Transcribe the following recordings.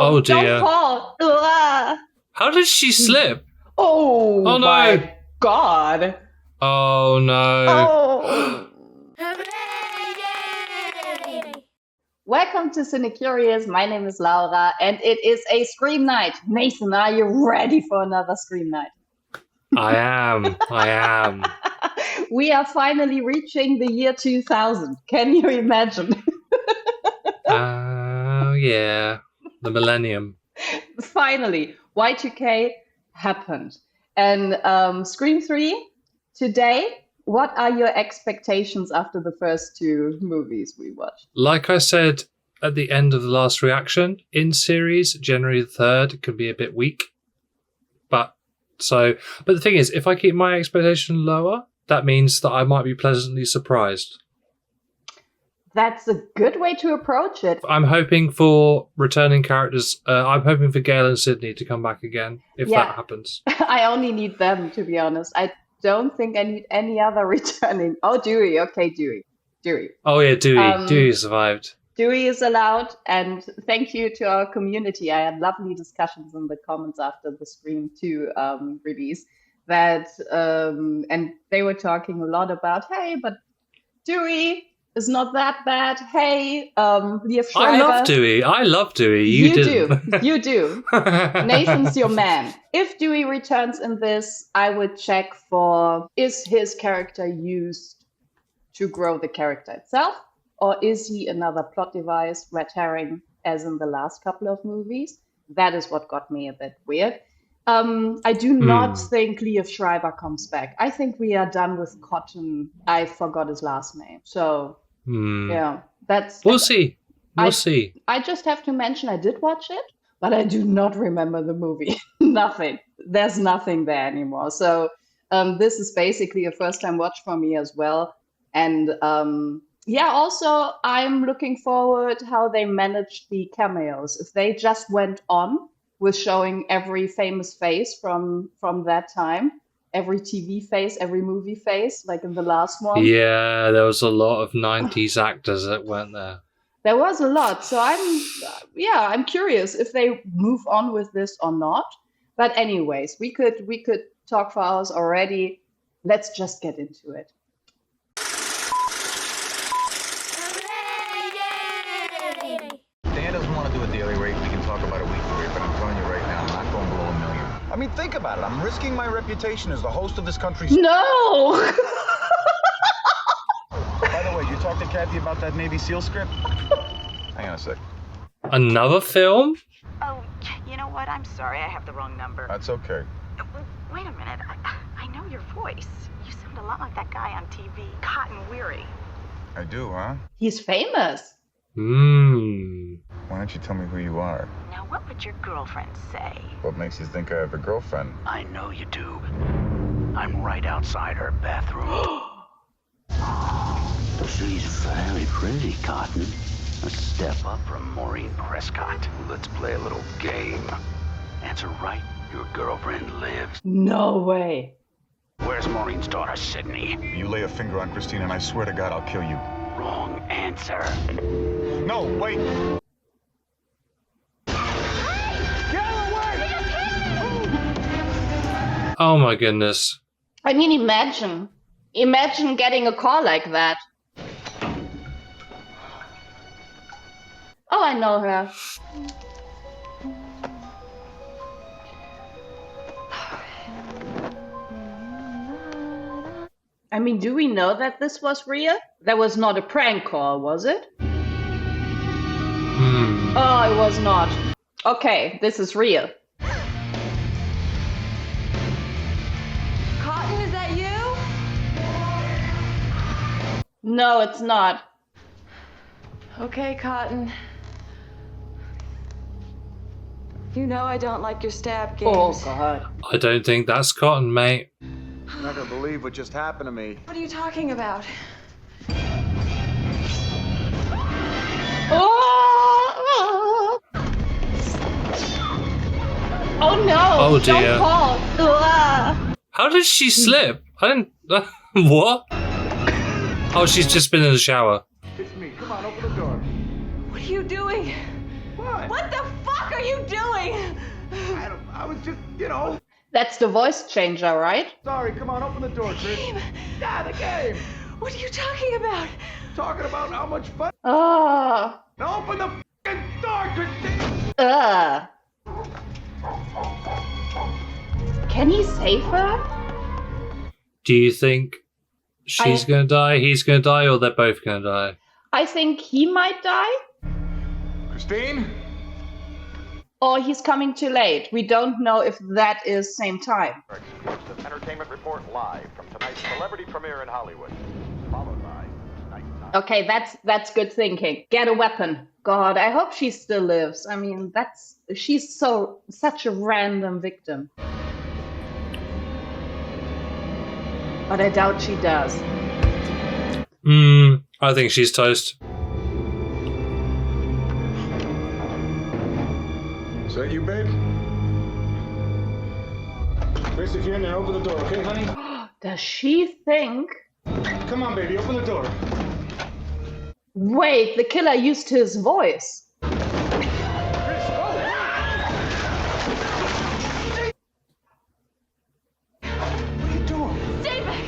Oh Don't dear. fall. Ugh. How did she slip? Oh no. my God. Oh no. Oh. Welcome to CineCurious. My name is Laura, and it is a Scream night. Nathan, are you ready for another Scream night? I am. We are finally reaching the year 2000. Can you imagine? Oh yeah. The millennium. Finally, Y2K happened. And Scream 3, today, what are your expectations after the first two movies we watched? Like I said at the end of the last reaction, in series, January the 3rd can be a bit weak. But the thing is, if I keep my expectation lower, that means that I might be pleasantly surprised. That's a good way to approach it. I'm hoping for returning characters. I'm hoping for Gale and Sidney to come back again, if that happens. I only need them, to be honest. I don't think I need any other returning. Oh, Dewey. Okay, Dewey. Oh, yeah, Dewey. Dewey survived. Dewey is allowed, and thank you to our community. I had lovely discussions in the comments after the Scream 2 release. And they were talking a lot about, hey, but Dewey is not that bad. Hey, Liev Schreiber. I love Dewey. You do. Nathan's your man. If Dewey returns in this, I would check for, is his character used to grow the character itself? Or is he another plot device, red herring, as in the last couple of movies? That is what got me a bit weird. I do not think Liev Schreiber comes back. I think we are done with Cotton. I forgot his last name. So, yeah, We'll see. We'll see. I just have to mention I did watch it, but I do not remember the movie. Nothing. There's nothing there anymore. So this is basically a first-time watch for me as well. And also I'm looking forward how they managed the cameos. If they just went on with showing every famous face from that time, every TV face, every movie face, like in the last one. Yeah, there was a lot of 90s actors that weren't there. There was a lot. So I'm curious if they move on with this or not. But anyways, we could talk for hours already. Let's just get into it. Dan doesn't want to do a daily rate. We can talk about a weekly rate, but I'm telling you right now, I'm not going below $1 million. I mean, think about it. I'm risking my reputation as the host of this country's... No! By the way, did you talk to Kathy about that Navy SEAL script? Hang on a sec. Another film? Oh, you know what? I'm sorry. I have the wrong number. That's okay. Wait a minute. I know your voice. You sound a lot like that guy on TV, Cotton Weary. I do, huh? He's famous. Why don't you tell me who you are? Now, what would your girlfriend say? What makes you think I have a girlfriend? I know you do. I'm right outside her bathroom. She's very pretty, Cotton. A step up from Maureen Prescott. Let's play a little game. Answer right, your girlfriend lives. No way. Where's Maureen's daughter, Sydney? You lay a finger on Christine and I swear to God I'll kill you. Wrong answer. No, wait! Oh my goodness. I mean, imagine getting a call like that. Oh, I know her. I mean, do we know that this was real? That was not a prank call, was it? Oh, it was not. Okay, this is real. Cotton, is that you? No, it's not. Okay, Cotton. You know I don't like your stab games. Oh, God. I don't think that's Cotton, mate. You're not gonna believe what just happened to me. What are you talking about? Oh, oh no! Oh dear. Don't fall. Ugh. How did she slip? I didn't... What? Oh, she's just been in the shower. It's me. Come on, open the door. What are you doing? What? What the fuck are you doing? I was just, you know. That's the voice changer, right? Sorry, come on, open the door, Chris. Game. Yeah, the game. What are you talking about? Talking about how much fun. Oh. Now open the fucking door, Christine. Can he save her? Do you think she's going to die, he's going to die, or they're both going to die? I think he might die. Christine? Or he's coming too late. We don't know if that is same time. Exclusive entertainment report live from tonight's celebrity premiere in Hollywood, followed by nighttime. Okay, that's good thinking. Get a weapon. God, I hope she still lives. I mean, she's such a random victim. But I doubt she does. I think she's toast. Is that you, babe? Chris, if you're in there, open the door, okay, honey? Does she think? Come on, baby, open the door. Wait, the killer used his voice. Chris, go! What are you doing? Stay back!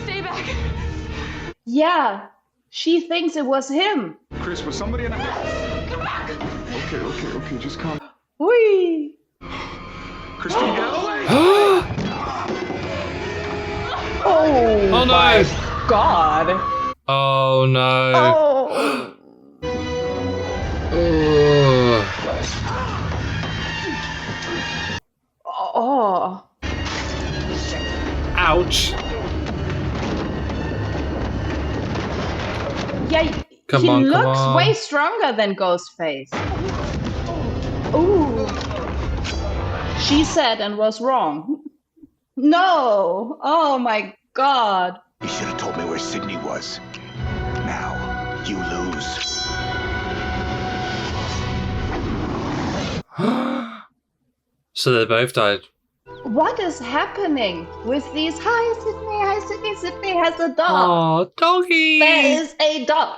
Stay back! Yeah, she thinks it was him. Chris, was somebody in the house? Come back! Okay, just calm. Whee! Christine, get out of the way! Oh, Oh my no! God! Oh no! Oh! Ugh. Oh! Ouch! Yeah, Come he on, come looks on. way stronger than Ghostface. Ooh. She said and was wrong. No! Oh my God! You should have told me where Sidney was. Now, you lose. So they both died. What is happening with these? Hi, Sidney. Hi, Sidney. Sidney has a dog. Oh, doggy! There is a dog.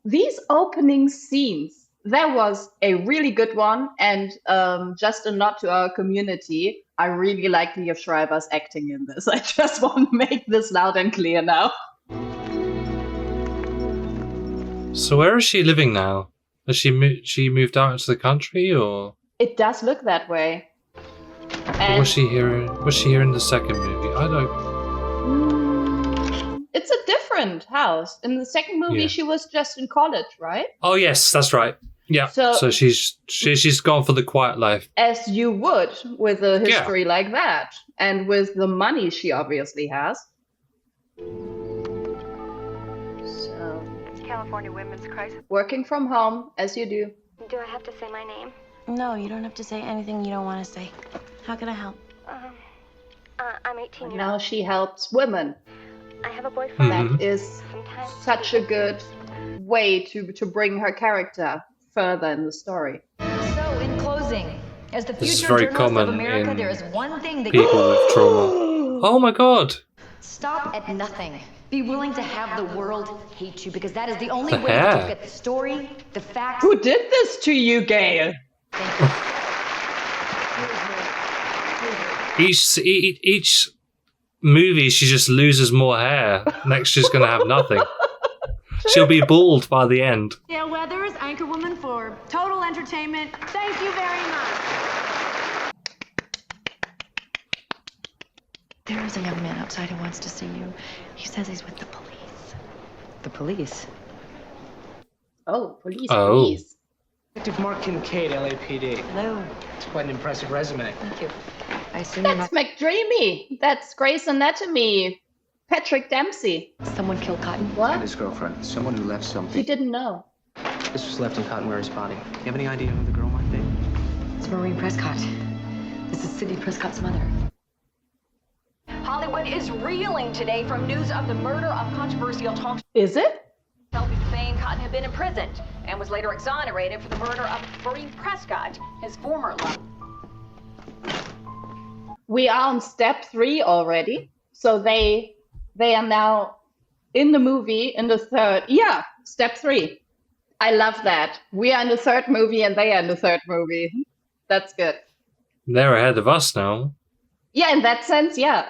These opening scenes, there was a really good one, and just a nod to our community. I really like Liev Schreiber's acting in this. I just want to make this loud and clear now. So where is she living now? Has she moved out into the country, or It does look that way. And was she here? Was she here in the second movie? I don't. It's a different house. In the second movie, Yeah. she was just in college, right? Oh yes, that's right. Yeah. So- So she's gone for the quiet life. As you would with a history like that, and with the money she obviously has. So, California Women's Crisis. working from home, as you do. Do I have to say my name? No, you don't have to say anything you don't want to say. How can I help? I'm 18 And years now old. she helps women. I have a boyfriend. Mhm. That is Sometimes such a good way to bring her character further in the story. So, in closing, as the This is future very journalist of common America, in there is one thing that People with trauma. Oh my god! stop at nothing. Be willing to have the world hate you, because that is the only The way hair. to get the story, the facts. Who did this to you, Gale? Each movie, she just loses more hair. Next, she's gonna have nothing. She'll be bald by the end. Gale Weathers, anchorwoman for Total Entertainment. Thank you very much. There is a young man outside who wants to see you. He says he's with the police. The police? Oh, police, Oh. police. Detective Mark Kincaid, LAPD. Hello. It's quite an impressive resume. Thank you. I assume you're That's not... McDreamy. That's Grey's Anatomy. Patrick Dempsey. Someone killed Cotton? And What? his girlfriend, someone who left He something. didn't know. This was left in Cottonware's body. You have any idea who the girl might be? It's Maureen Prescott. This is Sidney Prescott's mother. Hollywood is reeling today from news of the murder of controversial talk Is it? show fame. Cotton had been imprisoned and was later exonerated for the murder of Maureen Prescott, his former love. We are on step 3 already. So they are now in the movie in the third. Yeah, step 3. I love that. We are in the third movie and they are in the third movie. That's good. They're ahead of us now. Yeah, in that sense, yeah.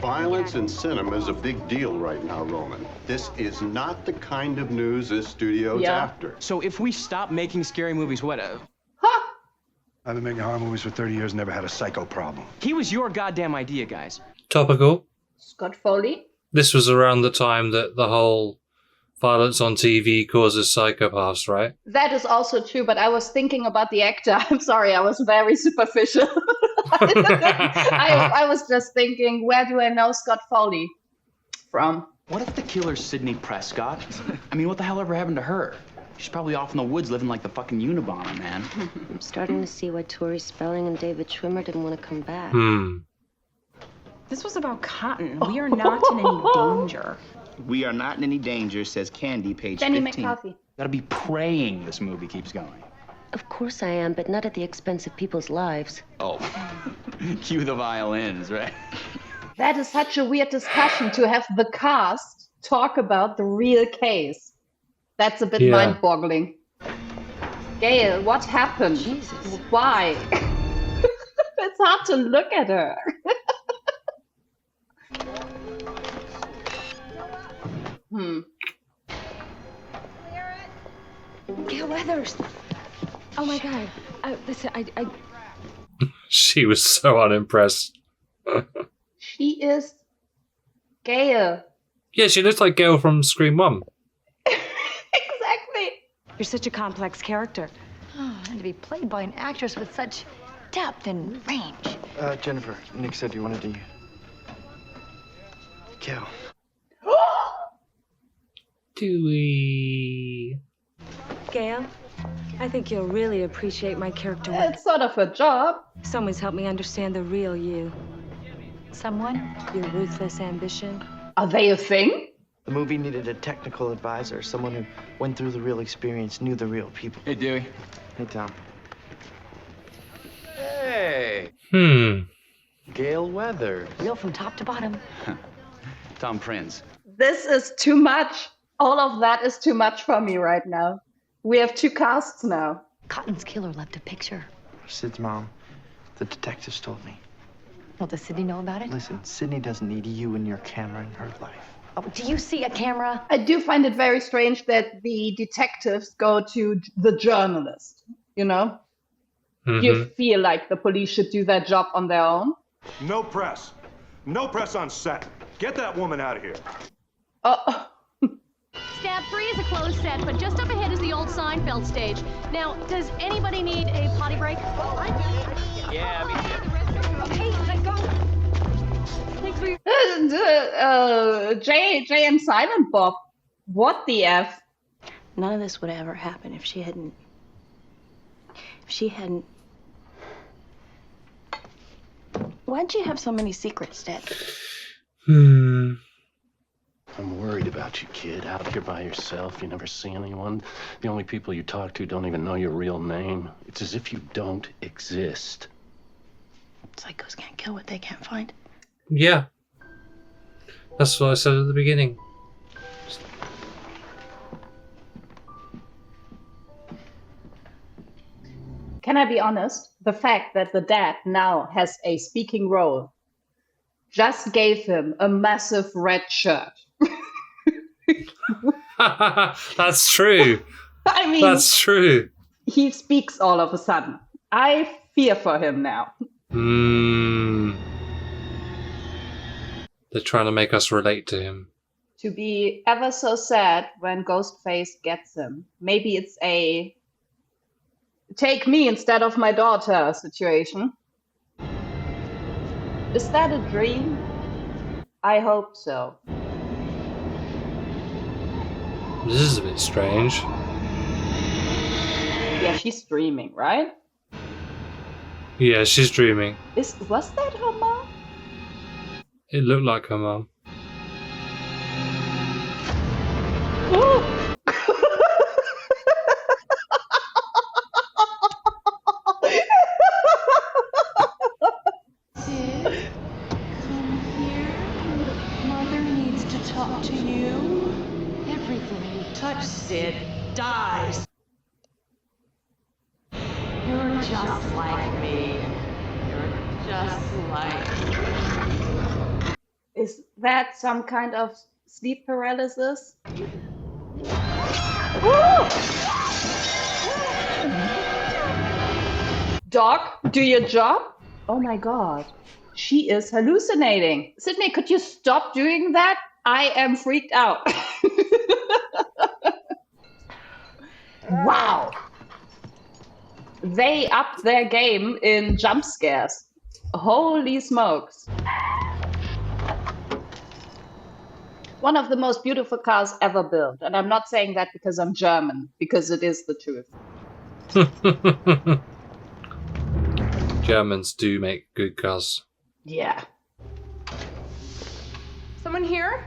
Violence in cinema is a big deal right now, Roman. This is not the kind of news this studio's after. So if we stop making scary movies, what? I've been making horror movies for 30 years, never had a psycho problem. He was your goddamn idea, guys. Topical. Scott Foley. This was around the time that the whole violence on TV causes psychopaths, right? That is also true, but I was thinking about the actor. I'm sorry, I was very superficial. I was just thinking, where do I know Scott Foley from? What if the killer's Sidney Prescott? I mean, what the hell ever happened to her? She's probably off in the woods living like the fucking Unabomber, man. I'm starting to see why Tori Spelling and David Schwimmer didn't want to come back. This was about Cotton. We are not in any danger. We are not in any danger, says Candy, page Jenny 15. McCarthy. Gotta be praying this movie keeps going. Of course I am, but not at the expense of people's lives. Oh, cue the violins, right? That is such a weird discussion to have the cast talk about the real case. That's a bit mind-boggling. Gale, what happened? Jesus. Why? It's hard to look at her. Gale Weathers. Oh my God. Listen, I. She was so unimpressed. She is Gale. Yeah, she looks like Gale from Scream 1. Exactly. You're such a complex character. And to be played by an actress with such depth and range. Jennifer, Nick said you wanted to... Gale. Dewey. Gale, I think you'll really appreciate my character work. It's sort of a job. Someone's helped me understand the real you. Someone? Your ruthless ambition. Are they a thing? The movie needed a technical advisor, someone who went through the real experience, knew the real people. Hey, Dewey. Hey, Tom. Hey. Gale Weathers. Real from top to bottom. Tom Prince. This is too much. All of that is too much for me right now. We have two casts now. Cotton's killer left a picture. Sid's mom. The detectives told me. Well, does Sidney know about it? Listen, Sidney doesn't need you and your camera in her life. Oh, do you see a camera? I do find it very strange that the detectives go to the journalist, you know? You feel like the police should do their job on their own. No press. No press on set. Get that woman out of here. Oh. Stab 3 is a closed set, but just up ahead is the old Seinfeld stage. Now, does anybody need a potty break? Yeah, me too. Okay, let go. Thanks for your... Jay and Silent Bob. What the F? None of this would ever happen if she hadn't... Why'd you have so many secrets, Dad? I'm worried about you, kid. Out here by yourself. You never see anyone. The only people you talk to don't even know your real name. It's as if you don't exist. Psychos can't kill what they can't find. Yeah. That's what I said at the beginning. Can I be honest? The fact that the dad now has a speaking role just gave him a massive red shirt. That's true. I mean, that's true. He speaks all of a sudden. I fear for him now. They're trying to make us relate to him. To be ever so sad when Ghostface gets him. Maybe it's a take me instead of my daughter situation. Is that a dream? I hope so. This is a bit strange. Yeah, she's dreaming, right? Yeah, she's dreaming. Was that her mom? It looked like her mum. Sid, come here. Mother needs to talk to you. Everything you touch, Sid, dies. You're just like me. You're just like me. Is that some kind of sleep paralysis? Doc, do your job? Oh my god. She is hallucinating. Sidney, could you stop doing that? I am freaked out. Wow. They upped their game in jump scares. Holy smokes. One of the most beautiful cars ever built. And I'm not saying that because I'm German, because it is the truth. Germans do make good cars. Yeah. Someone here?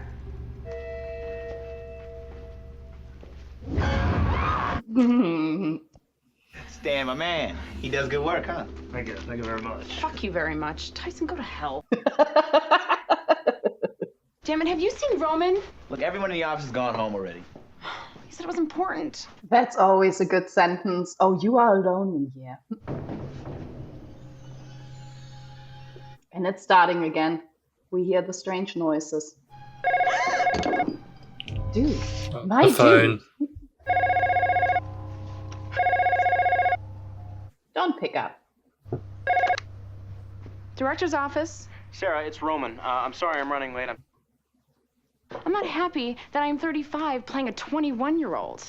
Stan, my man. He does good work, huh? Thank you very much. Fuck you very much. Tyson, go to hell. Damn it, have you seen Roman? Look, everyone in the office has gone home already. He said it was important. That's always a good sentence. Oh, you are alone in here. And it's starting again. We hear the strange noises. Dude, my the phone. dude. Don't pick up. Director's office. Sarah, it's Roman. I'm sorry I'm running late. I'm not happy that I'm 35 playing a 21-year-old.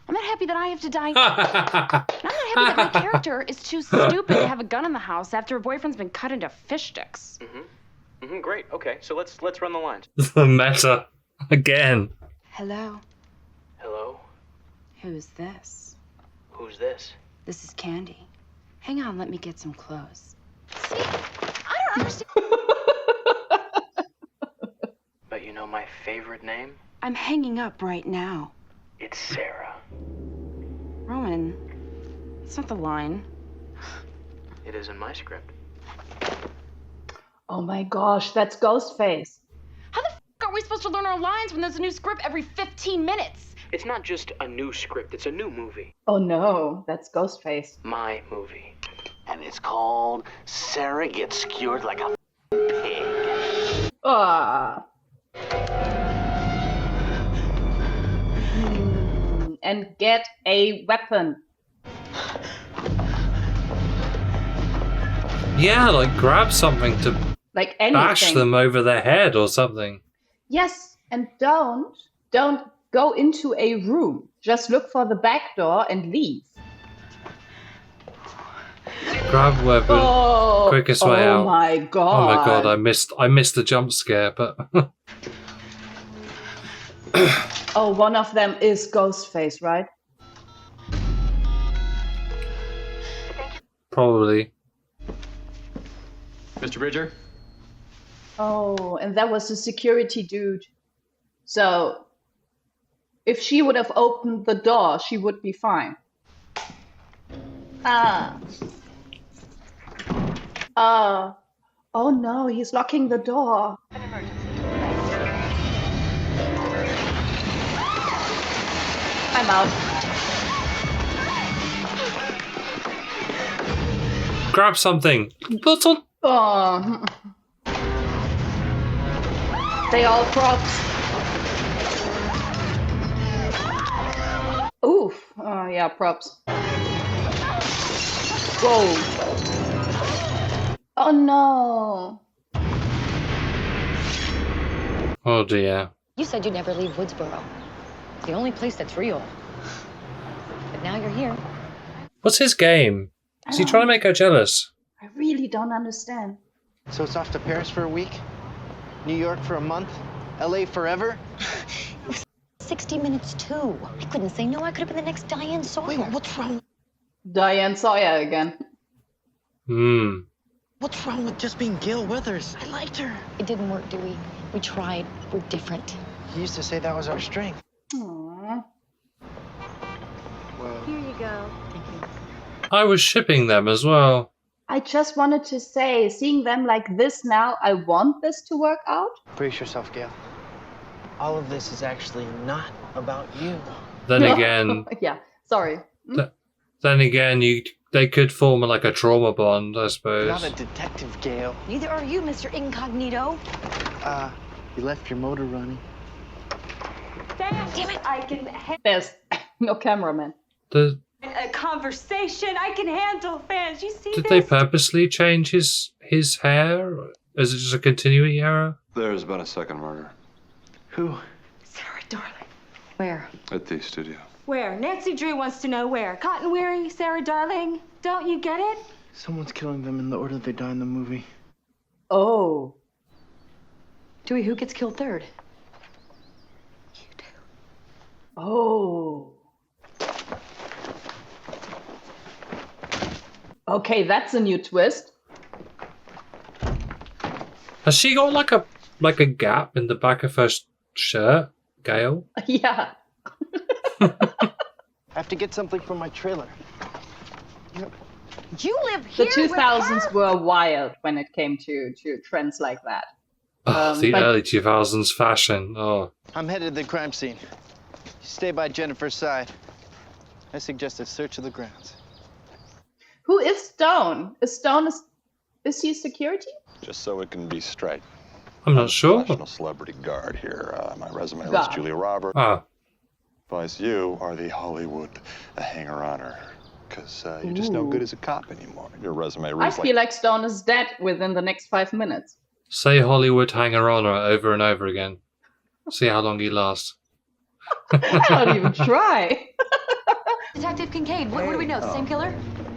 I'm not happy that I have to die. I'm not happy that my character is too stupid to have a gun in the house after her boyfriend's been cut into fish sticks. Great. Okay, so let's run the lines. The meta again. Hello. Hello? Who's this? Who's this? This is Candy. Hang on, let me get some clothes. See? I don't understand. But you know my favorite name? I'm hanging up right now. It's Sarah. Roman, it's not the line. It is in my script. Oh my gosh, that's Ghostface. How the f*** are we supposed to learn our lines when there's a new script every 15 minutes? It's not just a new script, it's a new movie. Oh no, that's Ghostface. My movie. And it's called Sarah Gets Skewered Like a Pig. Ah. And get a weapon. Yeah, like grab something to Like anything. bash them over their head or something. Yes, and don't go into a room. Just look for the back door and leave. Grab weapon. Oh, Quickest way out. Oh my god. Oh my god, I missed the jump scare, but Oh, one of them is Ghostface, right? probably. Mr. Bridger? Oh, and that was the security dude. So, if she would have opened the door, she would be fine. Oh no, he's locking the door. I'm out. Grab something. What's on? Oh. They all props. Oof. Oh yeah, props. Whoa. Oh no. Oh dear. You said you'd never leave Woodsboro. It's the only place that's real. But now you're here. What's his game? Is he trying to make her jealous? I really don't understand. So it's off to Paris for a week? New York for a month? LA forever? 60 minutes too. I couldn't say no. I could have been the next Diane Sawyer. Wait, what's wrong? Diane Sawyer again. What's wrong with just being Gale Weathers? I liked her. It didn't work, Dewey. We tried. We're different. You used to say that was our strength. Aww. Well, Here you go. Thank you. I was shipping them as well. I just wanted to say, seeing them like this now, I want this to work out. brace yourself, Gale. All of this is actually not about you. then again, yeah. Sorry. then again, they could form like a trauma bond, I suppose. Not a detective, Gale. Neither are you, Mr. Incognito. You left your motor running. Damn it! I can There's no cameraman. The, a conversation. I can handle fans. You see did this? they purposely change his hair? Is it just a continuity error? There's been a second murder. Who? Sarah, darling. Where? At the studio. Where? Nancy Drew wants to know where. Cotton Weary, Sarah, darling. Don't you get it? Someone's killing them in the order they die in the movie. Oh. Dewey, who gets killed third? Oh. Okay, that's a new twist. Has she got like a gap in the back of her shirt, Gale? Yeah. I have to get something from my trailer. You live The here 2000s were wild when it came to trends like that. Oh, the but- early 2000s fashion. Oh. I'm headed to the crime scene. You stay by Jennifer's side. I suggest a search of the grounds. Who is Stone? Is he security? Just so it can be straight. I'm not sure. Professional celebrity guard here. My resume Guard. lists Julia Roberts. Ah. Advise you are the Hollywood hanger-oner. Because you're just no good as a cop anymore. Your resume I reads feel like Stone is dead within the next 5 minutes. Say Hollywood hanger-on over and over again. See how long he lasts. I don't even try. Detective Kincaid, what do we know? The same killer?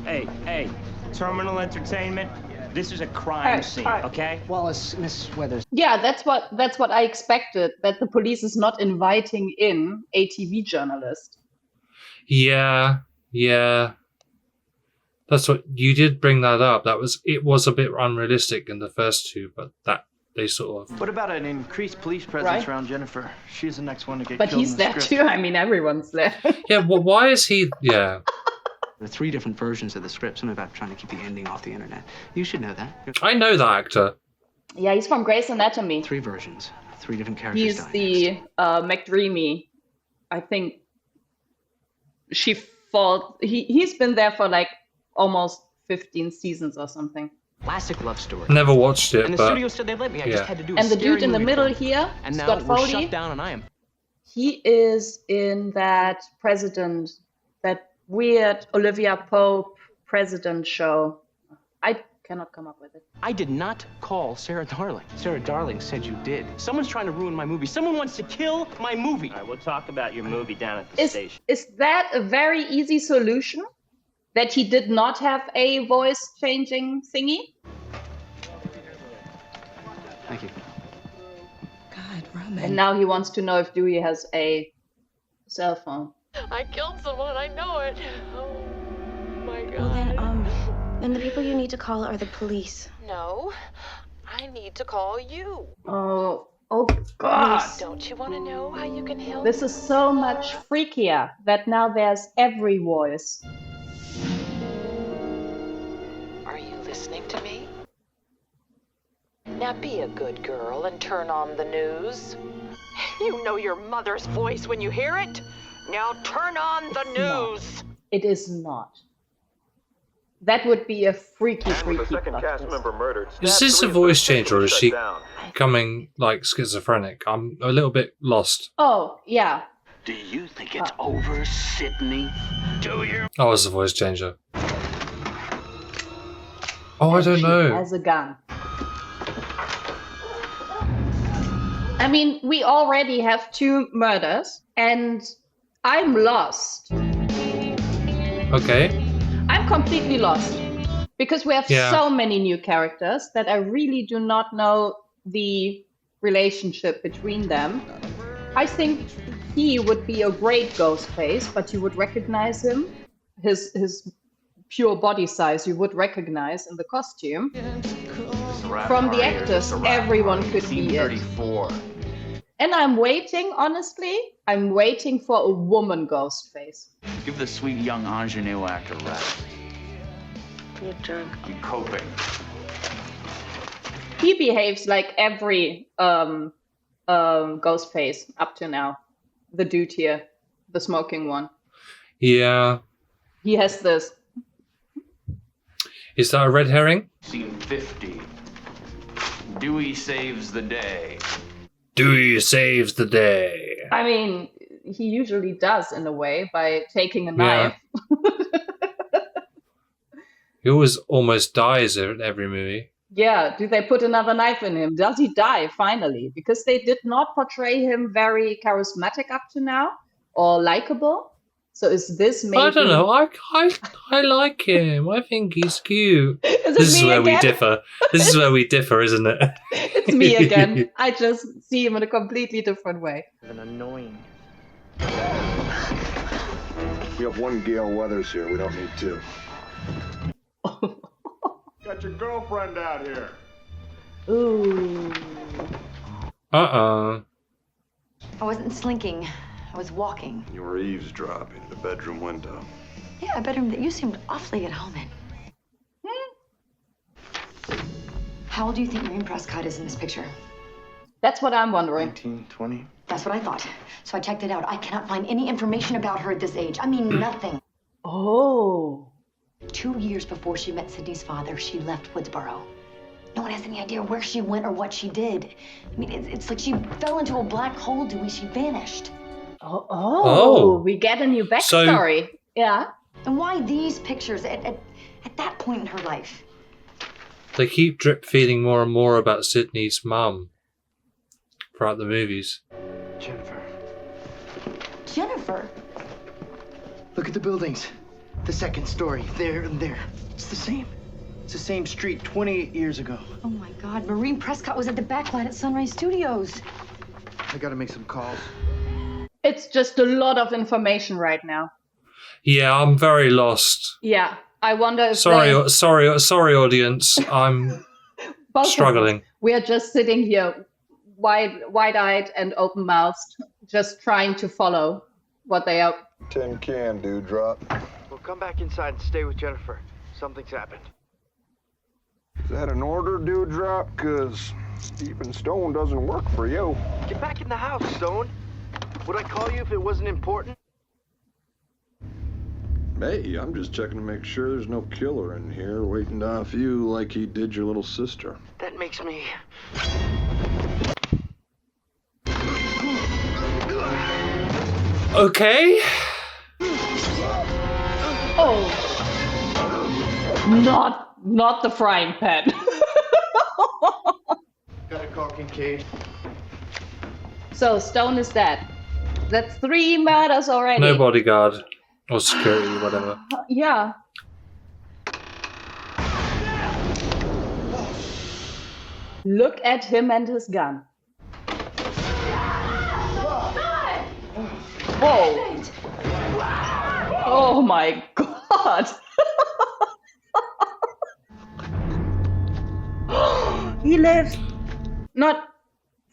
Hey, Terminal Entertainment. This is a crime scene, okay? Wallace, Miss Weathers. Yeah, that's what I expected. That the police is not inviting in a TV journalist. Yeah. That's what you did bring that up. It was a bit unrealistic in the first two, but that they sort of. What about an increased police presence Right. around Jennifer? She's the next one to get But killed he's in the there script. too. I mean, everyone's there. Yeah, well, why is he? Yeah, There are 3 different versions of the script. Something about trying to keep the ending off the internet. You should know that. I know that actor. Yeah, he's from Grey's Anatomy. 3 versions. 3 different characters He's dying. the McDreamy. I think she fought. He's been there for like almost 15 seasons or something. Classic love story. Never watched it, And the but studio said they'd let me. I just had to do a And the dude scary in the movie middle for them. here, And now Scott we're Foley, shut down, and I am. he is in that that weird Olivia Pope president show. I cannot come up with it. I did not call Sarah Darling. Sarah Darling said you did. Someone's trying to ruin my movie. Someone wants to kill my movie. All right, we'll talk about your movie down at the station. Is that a very easy solution? That he did not have a voice changing thingy? Thank you. God, Roman. And now he wants to know if Dewey has a cell phone. I killed someone, I know it. Oh my god. Well then the people you need to call are the police. No, I need to call you. Oh God. Don't you want to know how you can help? This is so much freakier that now there's every voice. Are you listening to me? Now be a good girl and turn on the news. You know your mother's voice when you hear it. Now turn on the news. It is not. That would be a freaky With the second plot cast twist. member murdered. Is Staff this a 3 has voice been change or is officially she shut down. becoming like schizophrenic? I'm a little bit lost. Oh, yeah. Do you think it's over, Sidney? Do you? Oh, it's a voice changer. Oh, I don't know. As a gun. I mean, we already have 2 murders, and I'm lost. Okay. I'm completely lost. Because we have Yeah. so many new characters that I really do not know the relationship between them. I think he would be a great Ghostface, but you would recognize him. His pure body size you would recognize in the costume. From the actors, everyone could be it. 34. And I'm waiting, honestly, I'm waiting for a woman Ghostface. Give the sweet young ingenue actor a rest. You're drunk. I'm coping. He behaves like every Ghostface up to now. The dude here. the smoking one. Yeah. He has this. Is that a red herring? Scene 50. Dewey saves the day. Dewey saves the day. I mean, he usually does in a way by taking a knife. He always almost dies in every movie. Yeah, do they put another knife in him? Does he die finally? Because they did not portray him very charismatic up to now or likable. So is this maybe... I don't know. I like him. I think he's cute. This is where we differ. This is where we differ, isn't it? It's me again. I just see him in a completely different way. An annoying. We have one Gale Weathers here. We don't need two. Got your girlfriend out here. Ooh. Uh-uh. I wasn't slinking. I was walking. You were eavesdropping the bedroom window. Yeah, a bedroom that you seemed awfully at home in. How old do you think Maureen Prescott is in this picture? That's what I'm wondering. 19, 20. That's what I thought. So I checked it out. I cannot find any information about her at this age. I mean, nothing. Oh. 2 years before she met Sidney's father, she left Woodsboro. No one has any idea where she went or what she did. I mean, it's like she fell into a black hole, Dewey. She vanished. Oh. We get a new backstory. Yeah. And why these pictures at that point in her life? They keep drip feeding more and more about Sidney's mum throughout the movies. Jennifer. Jennifer? Look at the buildings. The second story, there and there. It's the same. It's the same street 28 years ago. Oh my God, Maureen Prescott was at the backlight at Sunrise Studios. I gotta make some calls. It's just a lot of information right now. Yeah, I'm very lost. Yeah, I wonder if Sorry, audience. I'm struggling. We are just sitting here, wide-eyed and open-mouthed, just trying to follow what they are. Tin can, Dewdrop. Well, come back inside and stay with Jennifer. Something's happened. Is that an order, Dewdrop? Because even Stone doesn't work for you. Get back in the house, Stone. Would I call you if it wasn't important? Hey, I'm just checking to make sure there's no killer in here waiting off you like he did your little sister. That makes me... Okay. Oh. Not the frying pan. Gotta call Kincaid. So, Stone is dead. That's 3 murders already. No bodyguard or security, whatever. Yeah. Look at him and his gun. Whoa. Oh my God. He lives. Not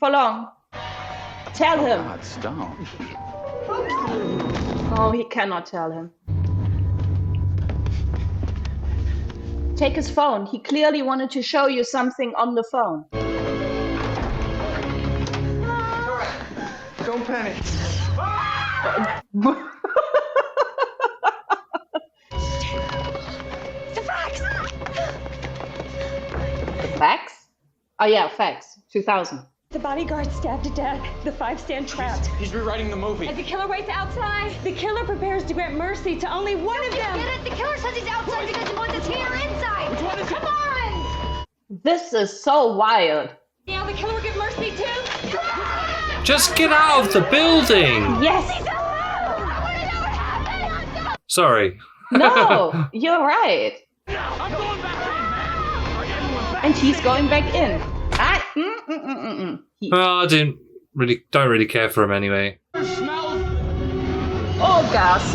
for long. Tell him. God, Stone. Oh, he cannot tell him. Take his phone. He clearly wanted to show you something on the phone. Don't panic. The facts! The facts? Oh yeah, facts. 2000. The bodyguard stabbed to death. The 5 stand trapped. He's rewriting the movie. And the killer waits outside. The killer prepares to grant mercy to only one of them. Get it? The killer says he's outside because he wants us here inside. Which one is it? Come on! This is so wild. Yeah, the killer will give mercy too. Just get out of the building. Yes. Sorry. No, you're right. I'm going back in, man. And he's going back in. Well, I don't really care for him anyway. Oh, gas.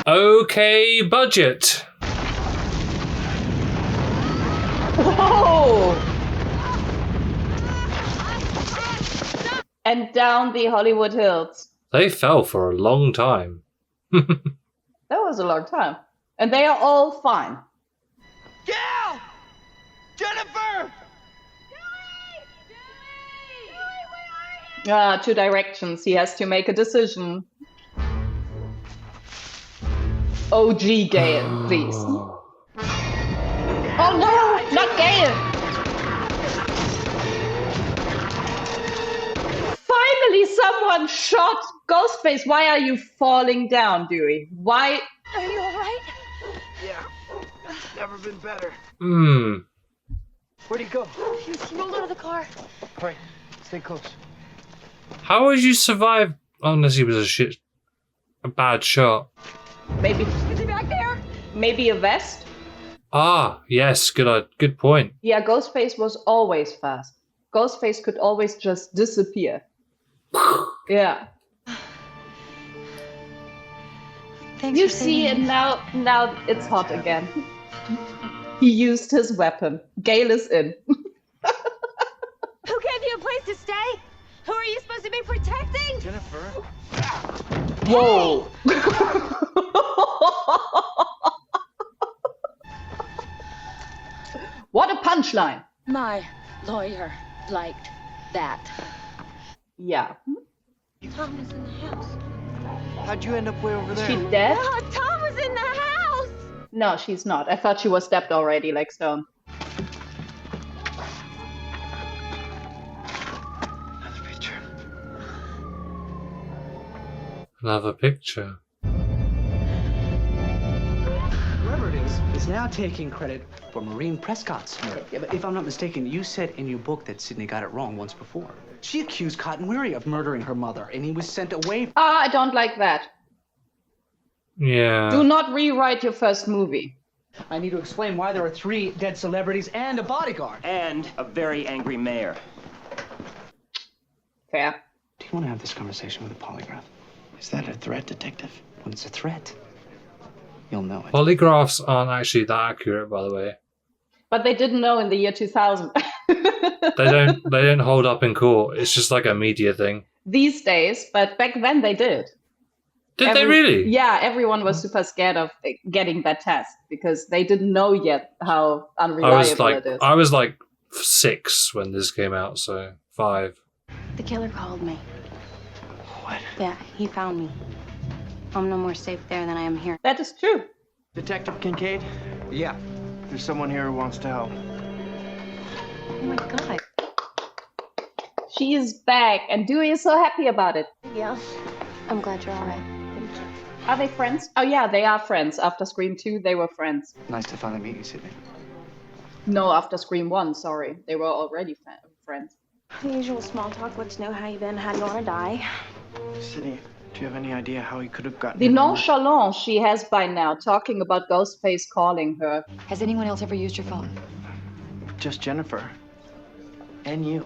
Okay, budget. Whoa! And down the Hollywood hills. They fell for a long time. That was a long time. And they are all fine. Gale! Jennifer! Two directions. He has to make a decision. OG Gale, please. Oh no, not Gale! Finally, someone shot Ghostface. Why are you falling down, Dewey? Why? Are you alright? Yeah. Never been better. Where'd he go? He rolled out of the car. Right. Stay close. How would you survive unless he was a bad shot? Maybe. Is he back there? Maybe a vest? Ah, yes, good point. Yeah, Ghostface was always fast. Ghostface could always just disappear. Yeah. Thanks You for see, saving and me. now it's hot again. He used his weapon. Gale is in. Who gave you a place to stay? Who are you supposed to be protecting? Jennifer. Whoa. What a punchline. My lawyer liked that. Yeah. Tom was in the house. How'd you end up way over there? She dead? Oh, Tom was in the house! No, she's not. I thought she was stabbed already, like Stone. Another picture. Whoever it is now taking credit for Maureen Prescott's murder. Yeah, but if I'm not mistaken, you said in your book that Sidney got it wrong once before. She accused Cotton Weary of murdering her mother, and he was sent away. I don't like that. Yeah. Do not rewrite your first movie. I need to explain why there are 3 dead celebrities and a bodyguard. And a very angry mayor. Fair. Do you want to have this conversation with a polygraph? Is that a threat, Detective? When it's a threat, you'll know it. Polygraphs aren't actually that accurate, by the way. But they didn't know in the year 2000. They don't hold up in court. It's just like a media thing. These days, but back then they did. Did they really? Yeah, everyone was super scared of getting that test because they didn't know yet how unreliable it is. I was like 6 when this came out, so 5. The killer called me. What? Yeah, he found me. I'm no more safe there than I am here. That is true. Detective Kincaid? Yeah. There's someone here who wants to help. Oh my god. She is back, and Dewey is so happy about it. Yeah. I'm glad you're all right. Thank you. Are they friends? Oh yeah, they are friends. After Scream 2, they were friends. Nice to finally meet you, Sidney. No, after Scream 1, sorry. They were already friends. The usual small talk. Let's know how you been, how do you want to die. Sidney, do you have any idea how he could have gotten The in on nonchalance she has by now, talking about Ghostface calling her. Has anyone else ever used your phone? it? Just Jennifer. And you.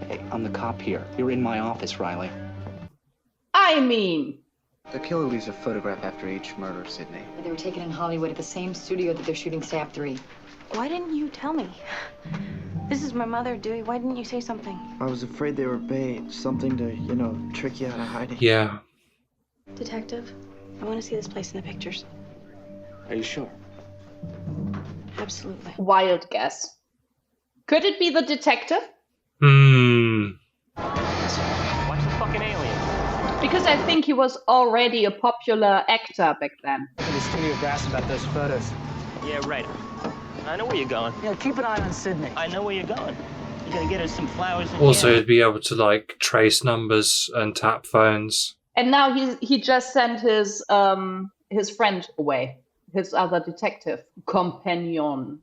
Hey, I'm the cop here. You're in my office, Riley. I mean, The killer leaves a photograph after each murder, Sidney. They were taken in Hollywood at the same studio that they're shooting Stab 3. Why didn't you tell me? This is my mother, Dewey. Why didn't you say something? I was afraid they were bait. Something to, trick you out of hiding. Yeah. Detective, I want to see this place in the pictures. Are you sure? Absolutely. wild guess. Could it be the detective? Watch the fucking alien. Because I think he was already a popular actor back then. Look at the studio brass about those photos. Yeah, right. I know where you're going. Yeah, keep an eye on Sidney. I know where you're going. You're gonna get us some flowers and Also, jam. he'd be able to like trace numbers and tap phones. And now he just sent his friend away, his other detective companion.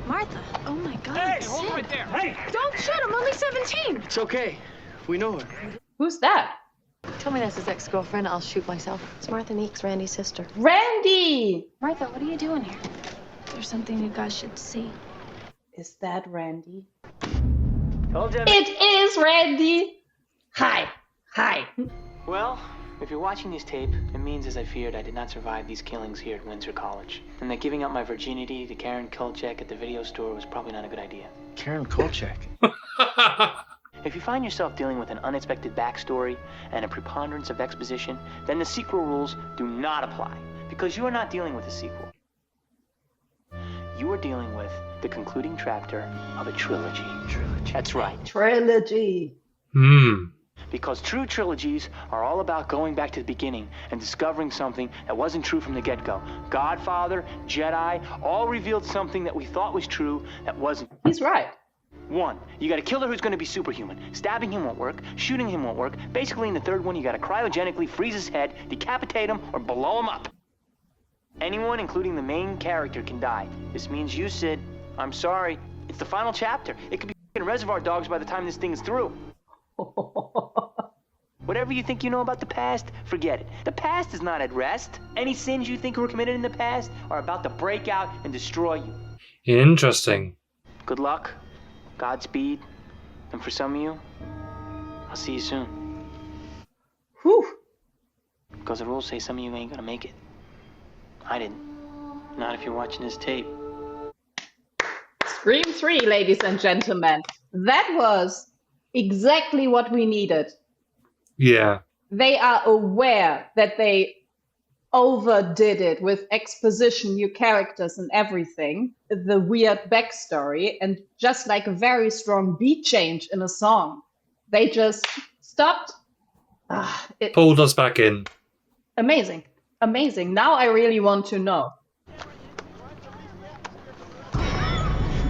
Martha, oh my god. Hey, Sid. hold right there. Hey! Don't shoot, I'm only 17. It's okay. We know her. Who's that? Tell me that's his ex-girlfriend, I'll shoot myself. It's Martha Meeks, Randy's sister. Randy! Martha, what are you doing here? There's something you guys should see. Is that Randy? Told you. It is Randy! Hi. Hi. Well, if you're watching this tape, it means, as I feared, I did not survive these killings here at Windsor College. And that giving up my virginity to Karen Kolchak at the video store was probably not a good idea. Karen Kolchak? If you find yourself dealing with an unexpected backstory and a preponderance of exposition, then the sequel rules do not apply, because you are not dealing with a sequel. You are dealing with the concluding chapter of a trilogy. That's right. Trilogy. Because true trilogies are all about going back to the beginning and discovering something that wasn't true from the get-go. Godfather, Jedi, all revealed something that we thought was true that wasn't. He's right. 1, you got a killer who's going to be superhuman. Stabbing him won't work. Shooting him won't work. Basically, in the third one, you got to cryogenically freeze his head, decapitate him, or blow him up. Anyone, including the main character, can die. This means you, Sid. I'm sorry. It's the final chapter. It could be Reservoir Dogs by the time this thing is through. Whatever you think you know about the past, forget it. The past is not at rest. Any sins you think were committed in the past are about to break out and destroy you. Interesting. Good luck. Godspeed. And for some of you, I'll see you soon. Whew. Because the rules say some of you ain't gonna make it. I didn't. Not if you're watching this tape. Scream 3, ladies and gentlemen. That was exactly what we needed. Yeah. They are aware that they overdid it with exposition, new characters and everything, the weird backstory, and just like a very strong beat change in a song. They just stopped. Pulled us back in. Amazing. Amazing. Now I really want to know.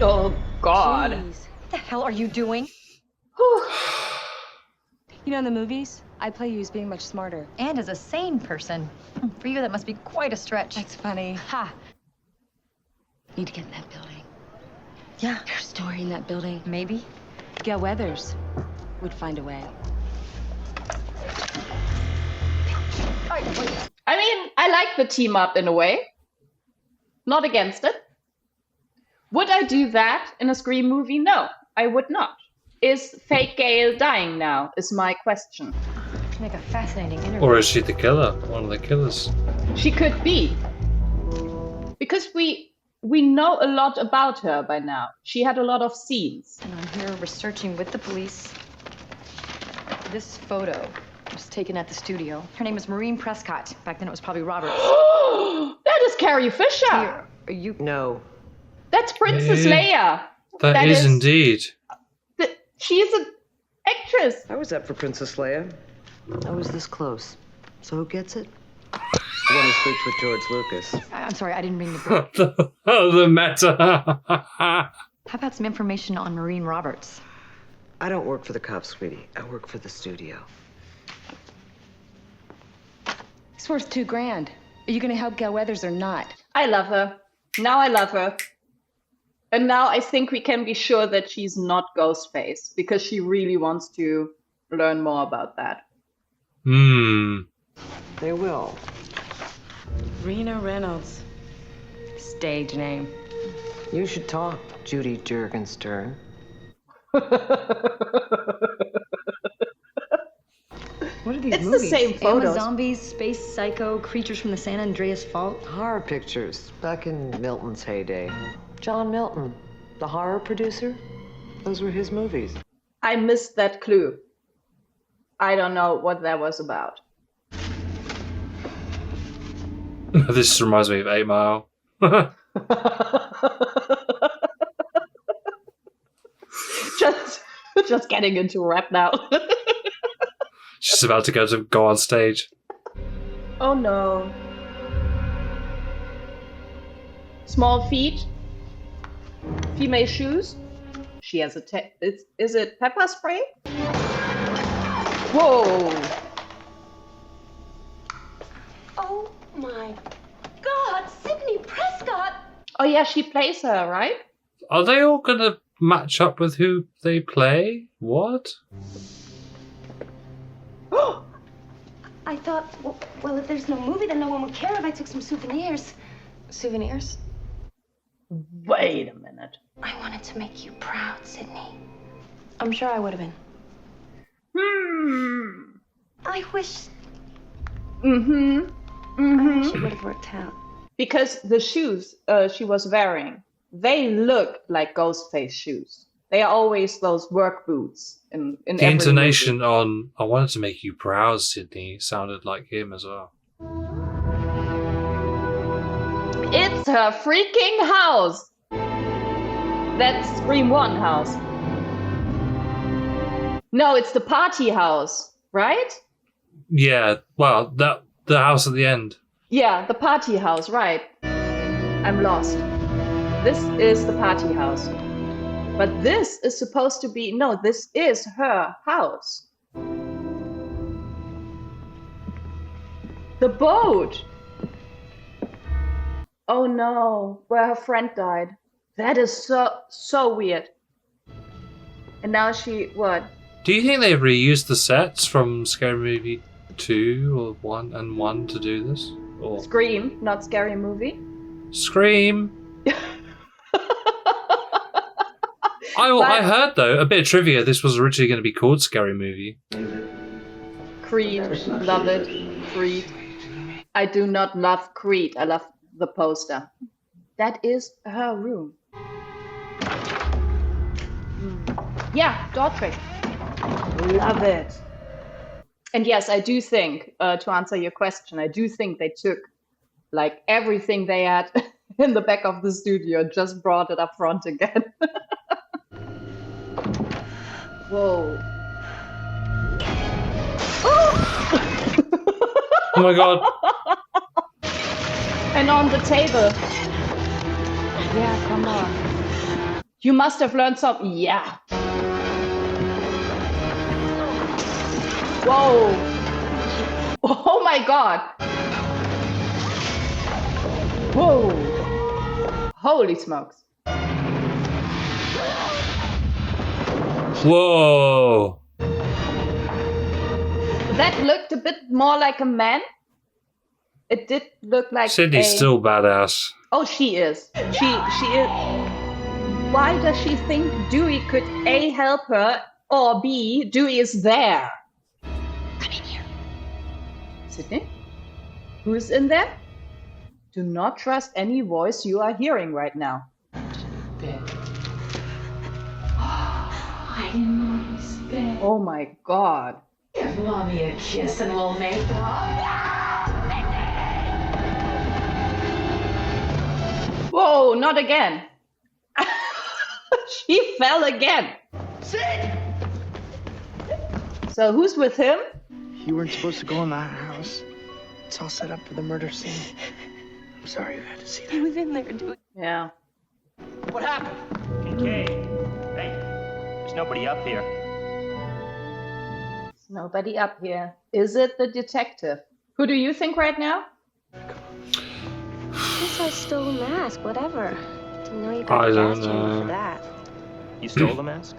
Oh, God. Jeez. What the hell are you doing? You know, in the movies, I play you as being much smarter. And as a sane person. For you, that must be quite a stretch. That's funny. Ha! Need to get in that building. Yeah. There's a story in that building. Maybe. Gale Weathers would find a way. I mean, I like the team up in a way. Not against it. Would I do that in a Scream movie? No, I would not. Is fake Gale dying now, is my question. Make a fascinating interview. Or is she the killer? One of the killers? She could be. Because we know a lot about her by now. She had a lot of scenes. And I'm here researching with the police. This photo was taken at the studio. Her name is Maureen Prescott. Back then it was probably Roberts. That is Carrie Fisher. Are you? No. That's Princess Leia. That is indeed. She's an actress. I was up for Princess Leia. I was this close. So who gets it? The one who sleeps with George Lucas. I'm sorry, I didn't mean to. The meta. How about some information on Maureen Roberts? I don't work for the cops, sweetie. I work for the studio. It's worth $2,000. Are you going to help Gale Weathers or not? I love her. Now I love her. And now I think we can be sure that she's not Ghostface, because she really wants to learn more about that. They will. Rena Reynolds. Stage name. You should talk, Judy Jurgenstern. What are these It's movies? the same photos. Zombies, Space Psycho, Creatures from the San Andreas Fault. Horror pictures, back in Milton's heyday. John Milton, the horror producer, those were his movies. I missed that clue. I don't know what that was about. This reminds me of 8 Mile. just getting into rap now. She's about to go on stage. Oh no. Small feet. Female shoes. She has a is it pepper spray? Whoa. Oh my God, Sidney Prescott! Oh yeah, she plays her, right? Are they all gonna match up with who they play? What? I thought, well, if there's no movie, then no one would care if I took some souvenirs. Souvenirs? Wait a minute. I wanted to make you proud, Sidney. I'm sure I would have been. I wish. I wish it would have worked out. Because the shoes she was wearing, they look like Ghostface shoes. They are always those work boots. In The every intonation movie. on "I wanted to make you proud, Sidney" sounded like him as well. It's her freaking house. That's Scream 1 house. No, it's the party house, right? Yeah, well, the house at the end. Yeah, the party house, right. I'm lost. This is the party house. But this is supposed to be... No, this is her house. The boat! Oh no, where her friend died. That is so weird. And now she... What? Do you think they've reused the sets from Scary Movie 2 or 1 to do this? Or Scream, not Scary Movie. Scream! I heard, though, a bit of trivia, this was originally going to be called Scary Movie. Creed, love it. Creed. I do not love Creed. I love the poster. That is her room. Yeah, door trick. Love it. And yes, I do think, to answer your question, I do think they took like everything they had in the back of the studio and just brought it up front again. Whoa. Oh my god. And on the table. Yeah, come on. You must have learned something. Yeah. Whoa. Oh my god. Whoa. Holy smokes. Whoa. That looked a bit more like a man. It did look like Sidney's still badass. Oh, she is. She is. Why does she think Dewey could A, help her, or B, Dewey is there? Come in here. Sidney? Who's in there? Do not trust any voice you are hearing right now. Oh my god. Give mommy a kiss and we'll make Whoa, not again. She fell again. Sid! So who's with him? You weren't supposed to go in that house. It's all set up for the murder scene. I'm sorry you had to see that. He was in there, dude. Yeah. What happened? Kincaid. Hey, there's nobody up here. There's nobody up here. Is it the detective? Who do you think right now? Guess I stole a mask, whatever. Didn't know you I got a don't gas chamber know. for that. You stole the mask?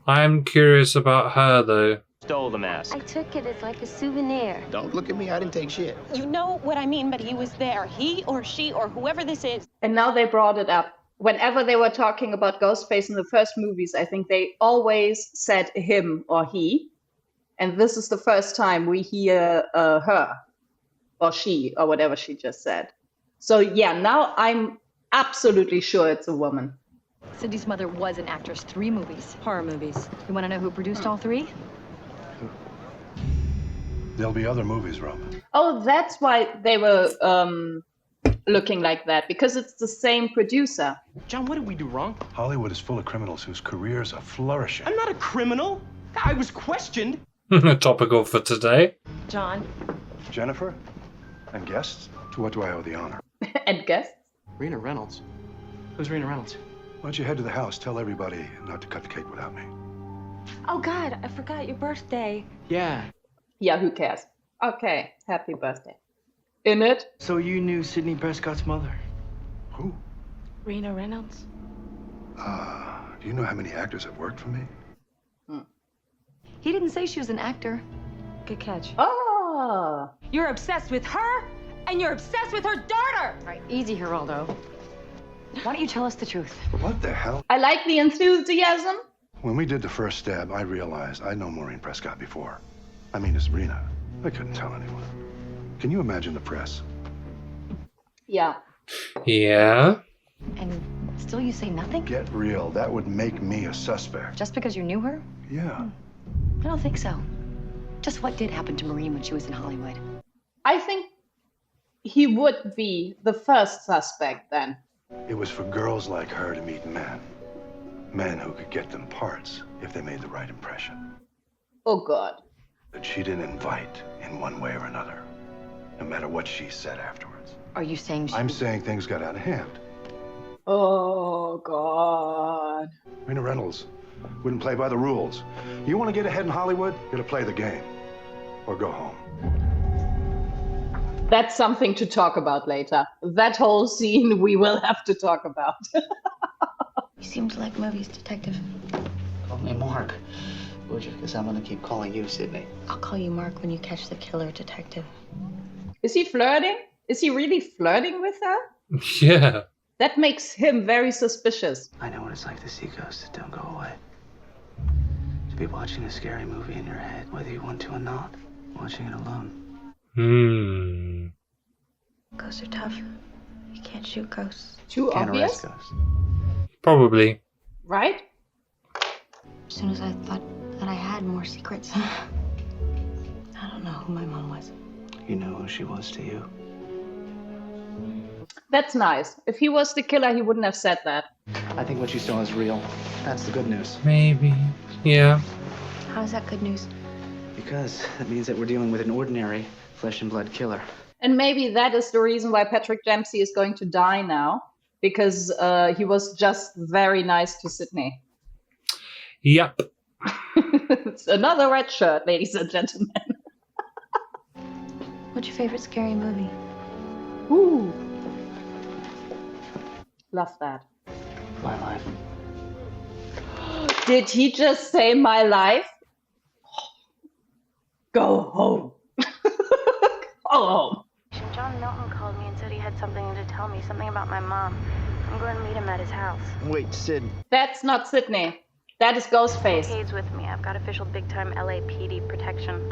I'm curious about her, though. Stole the mask. I took it as like a souvenir. Don't look at me, I didn't take shit. You know what I mean, but he was there. He or she or whoever this is. And now they brought it up. Whenever they were talking about Ghostface in the first movies, I think they always said him or he. And this is the first time we hear her or she or whatever she just said. So yeah, now I'm absolutely sure it's a woman. Sidney's mother was an actress. 3 movies. Horror movies. You want to know who produced all 3? There'll be other movies, Roman. Oh, that's why they were looking like that, because it's the same producer. John, what did we do wrong? Hollywood is full of criminals whose careers are flourishing. I'm not a criminal. I was questioned. Topical for today. John. Jennifer? And guests? To what do I owe the honor? And guests? Rena Reynolds. Who's Rena Reynolds? Why don't you head to the house, tell everybody not to cut the cake without me. Oh, God, I forgot your birthday. Yeah. Yeah, who cares? Okay, happy birthday. In it? So you knew Sidney Prescott's mother? Who? Rena Reynolds. Do you know how many actors have worked for me? He didn't say she was an actor. Good catch. Oh. You're obsessed with her, and you're obsessed with her daughter. All right, easy, Geraldo. Why don't you tell us the truth? What the hell? I like the enthusiasm. When we did the first stab, I realized I'd known Maureen Prescott before. I mean, it's Rena. I couldn't tell anyone. Can you imagine the press? Yeah. Yeah. And still you say nothing? Get real. That would make me a suspect. Just because you knew her? Yeah. I don't think so. Just what did happen to Maureen when she was in Hollywood? I think he would be the first suspect then. It was for girls like her to meet men. Men who could get them parts if they made the right impression. Oh, God. that she didn't invite in one way or another, no matter what she said afterwards. Are you saying I'm saying things got out of hand. Oh, God. Rena Reynolds wouldn't play by the rules. You want to get ahead in Hollywood, you gotta play the game. Or go home. That's something to talk about later. That whole scene we will have to talk about. You seem to like movies, Detective. Call me Mark, would you? Because I'm gonna keep calling you Sidney. I'll call you Mark when you catch the killer, Detective. Is he flirting? Is he really flirting with her? Yeah. That makes him very suspicious. I know what it's like to see ghosts that don't go away. To be watching a scary movie in your head, whether you want to or not. Watching it alone. Ghosts are tough. You can't shoot ghosts. Too Can't obvious? arrest ghosts. Probably. Right? As soon as I thought that I had more secrets. I don't know who my mom was. You know who she was to you. That's nice. If he was the killer, he wouldn't have said that. I think what you saw is real. That's the good news. Maybe. Yeah. How's that good news? Because that means that we're dealing with an ordinary flesh and blood killer. And maybe that is the reason why Patrick Dempsey is going to die now. Because he was just very nice to Sidney. Yep. It's another red shirt, ladies and gentlemen. What's your favorite scary movie? Ooh. Love that. My life. Did he just say my life? Go home. Go home. John Milton called me and said he had something to tell me, something about my mom. I'm going to meet him at his house. Wait, Sid. That's not Sidney. That is Ghostface. Kate's with me. I've got official big-time LAPD protection.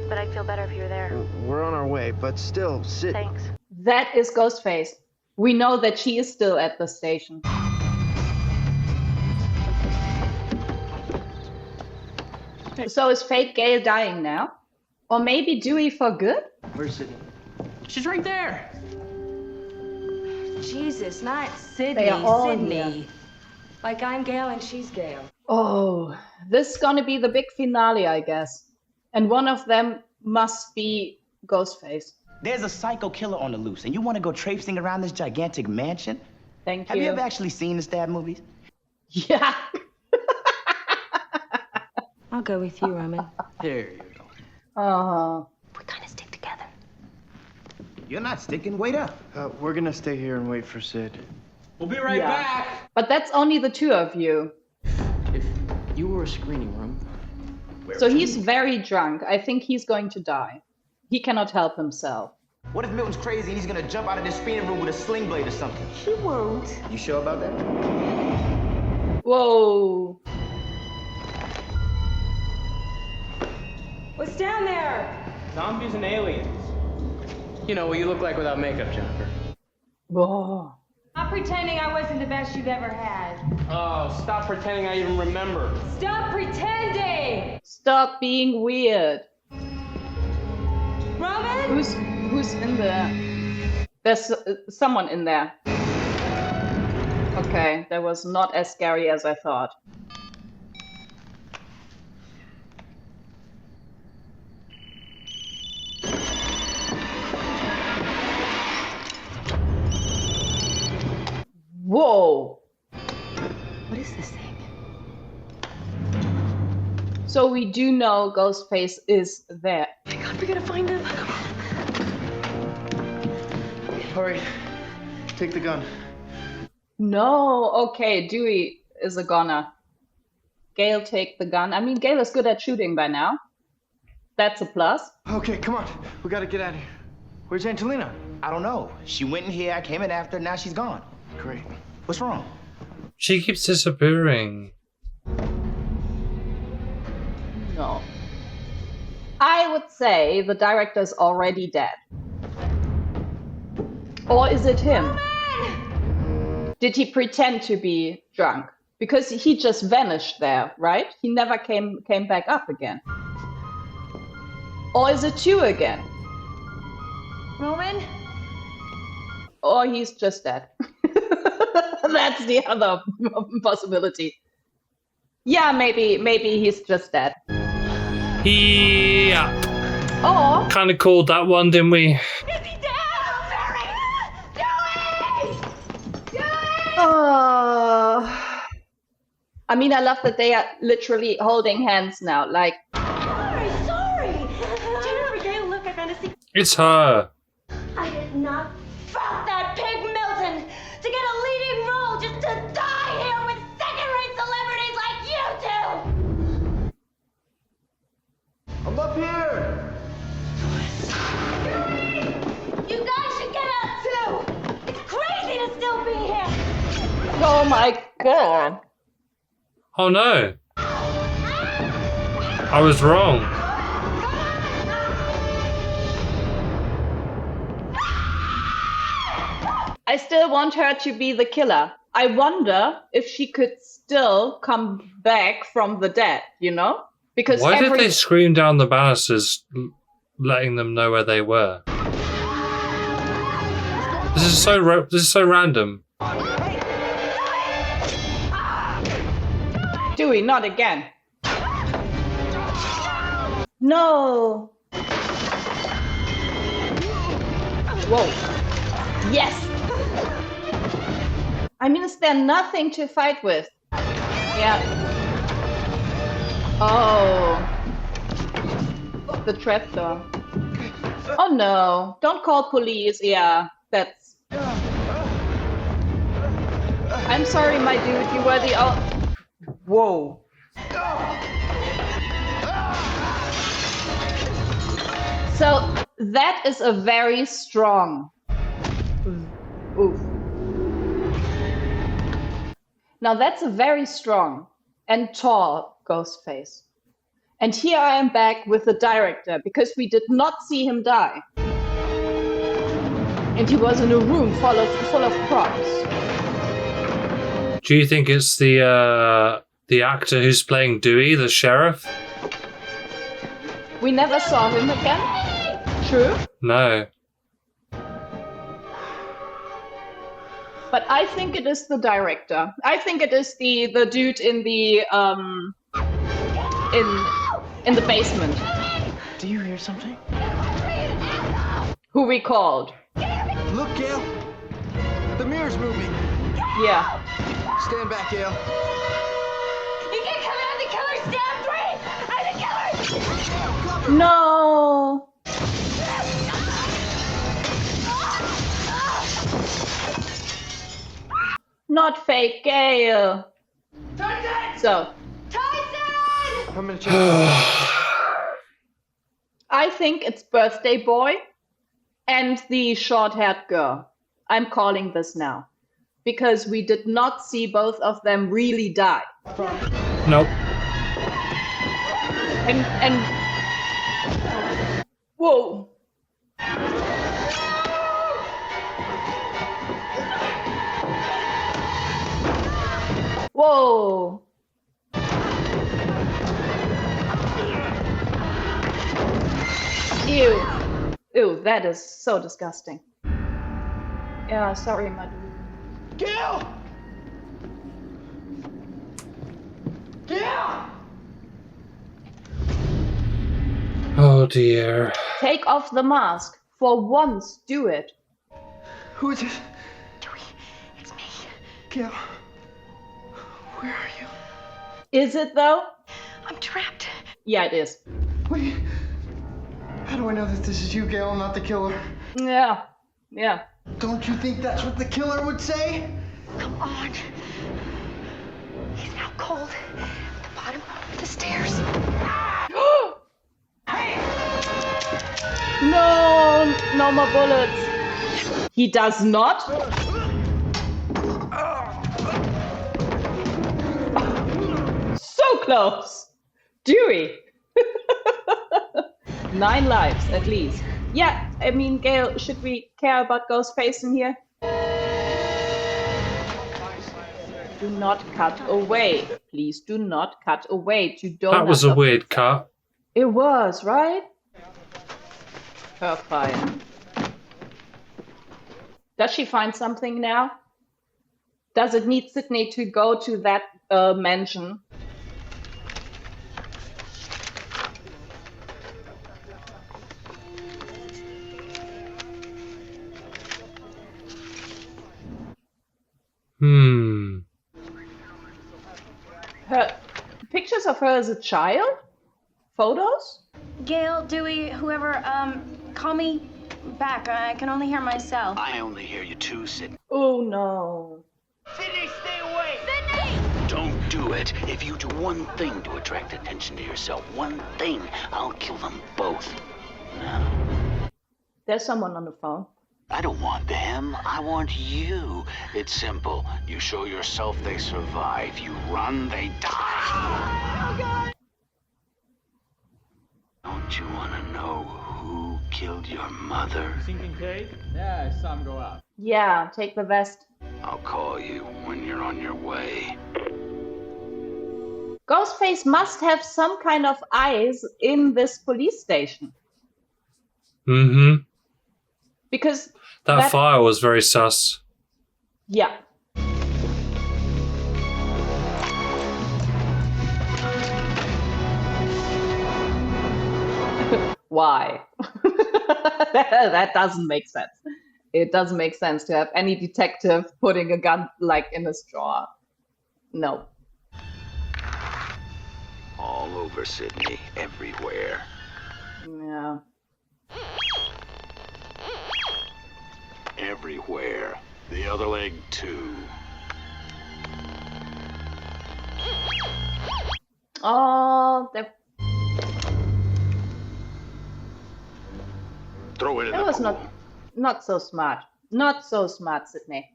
But I'd feel better if you were there. We're on our way, but still, Sid. Thanks. That is Ghostface. We know that she is still at the station. So is fake Gale dying now? Or maybe Dewey for good? Where's Sidney? She's right there. Jesus, not Sidney. They are all Sidney. here. Like I'm Gale and she's Gale. Oh, this is gonna be the big finale, I guess. And one of them must be Ghostface. There's a psycho killer on the loose, and you want to go traipsing around this gigantic mansion? Thank Have you. you ever actually seen the stab movies? Yeah. I'll go with you, Roman. There you go. We kind of stick together. You're not sticking. Wait up. We're gonna stay here and wait for Sid. We'll be right back. But that's only the two of you. If you were a screening room, So he's very drunk. I think he's going to die. He cannot help himself. What if Milton's crazy and he's gonna jump out of this screening room with a sling blade or something? He won't. You sure about that? Whoa. What's down there? Zombies and aliens. you know what you look like without makeup, Jennifer. Whoa. Stop pretending I wasn't the best you've ever had. Oh, stop pretending I even remember. Stop pretending! Stop being weird. Roman? Who's in there? There's someone in there. Okay, that was not as scary as I thought. Whoa! What is this thing? So we do know Ghostface is there. God, we gotta find him. Hurry. Take the gun. No, okay, Dewey is a goner. Gale take the gun. I mean, Gale is good at shooting by now. That's a plus. Okay, come on. We gotta get out of here. Where's Angelina? I don't know. She went in here, I came in after, now she's gone. Great. What's wrong? She keeps disappearing. No. I would say the director's already dead. Or is it him? Did he pretend to be drunk? Because he just vanished there, right? He never came back up again. Or is it two again? Roman? Or he's just dead. That's the other possibility. Yeah, maybe he's just dead. Yeah. Or Kind of called that one, didn't we? I mean, I love that they are literally holding hands now. Like, Sorry. Do you remember Gale? Look, I found a secret. It's her. I did not fuck that pig Milton to get a leading role just to die here with second-rate celebrities like you two. I'm up here! You guys should get out too. It's crazy to still be here. oh my god. Oh no. I was wrong. I still want her to be the killer. I wonder if she could still come back from the dead, you know? Because Why did they scream down the banisters, letting them know where they were? This is so random. Dewey, not again. No. Whoa. Yes. I mean, is there nothing to fight with? Yeah. Oh. The trapdoor. Oh no. Don't call police. Yeah, that's... I'm sorry, my dude. You were the... Whoa. So that is a very strong. Oof. Now that's a very strong and tall Ghostface. And here I am back with the director because we did not see him die. And he was in a room full of props. Do you think it's the actor who's playing Dewey, the sheriff? We never saw him again. True. No. But I think it is the director. I think it is the dude in the in the basement. Do you hear something? Who we called. Look, Gale. The mirror's moving. Yeah. Stand back, Gale. You can't come out. The killer stabbed me. I'm the killer. No. Not fake Gale. Tyson! So. Tyson! I'm gonna check. I think it's Birthday Boy and the short-haired girl. I'm calling this now. Because we did not see both of them really die. Nope. And whoa. Whoa. Ew. Ew, that is so disgusting. Yeah, sorry, my dude. Gale! Gale! Oh dear. Take off the mask. For once, do it. Who is it? Dewey, it's me. Gale. Where are you? Is it though? I'm trapped. Yeah, it is. Wait. How do I know that this is you, Gale, not the killer? Yeah. Yeah. Don't you think that's what the killer would say? Come on. He's now cold at the bottom of the stairs. No, no more bullets. He does not. So close. Dewey. 9 lives at least. Yeah, I mean, Gale, should we care about Ghostface in here? Do not cut away. Please do not cut away to donut. That was a weird cut. It was, right? Fine. Does she find something now? Does it need Sidney to go to that mansion? Her pictures of her as a child? Photos? Gale, Dewey, whoever, call me back. I can only hear myself. I only hear you too, Sidney. Oh no. Sidney, stay away! Sidney! Don't do it. If you do one thing to attract attention to yourself, one thing, I'll kill them both. Now. There's someone on the phone. I don't want them. I want you. It's simple. You show yourself, they survive. You run, they die. Oh, God. Don't you want to know who killed your mother? Sinking cave? Yeah, I saw him go out. Yeah, take the vest. I'll call you when you're on your way. Ghostface must have some kind of eyes in this police station. Mm-hmm. Because that fire was very sus. Yeah. Why? That doesn't make sense. It doesn't make sense to have any detective putting a gun like in his drawer. No. All over Sidney, everywhere. Yeah. Everywhere. The other leg, too. Oh, Throw it in that the was pool. not so smart. Not so smart, Sidney.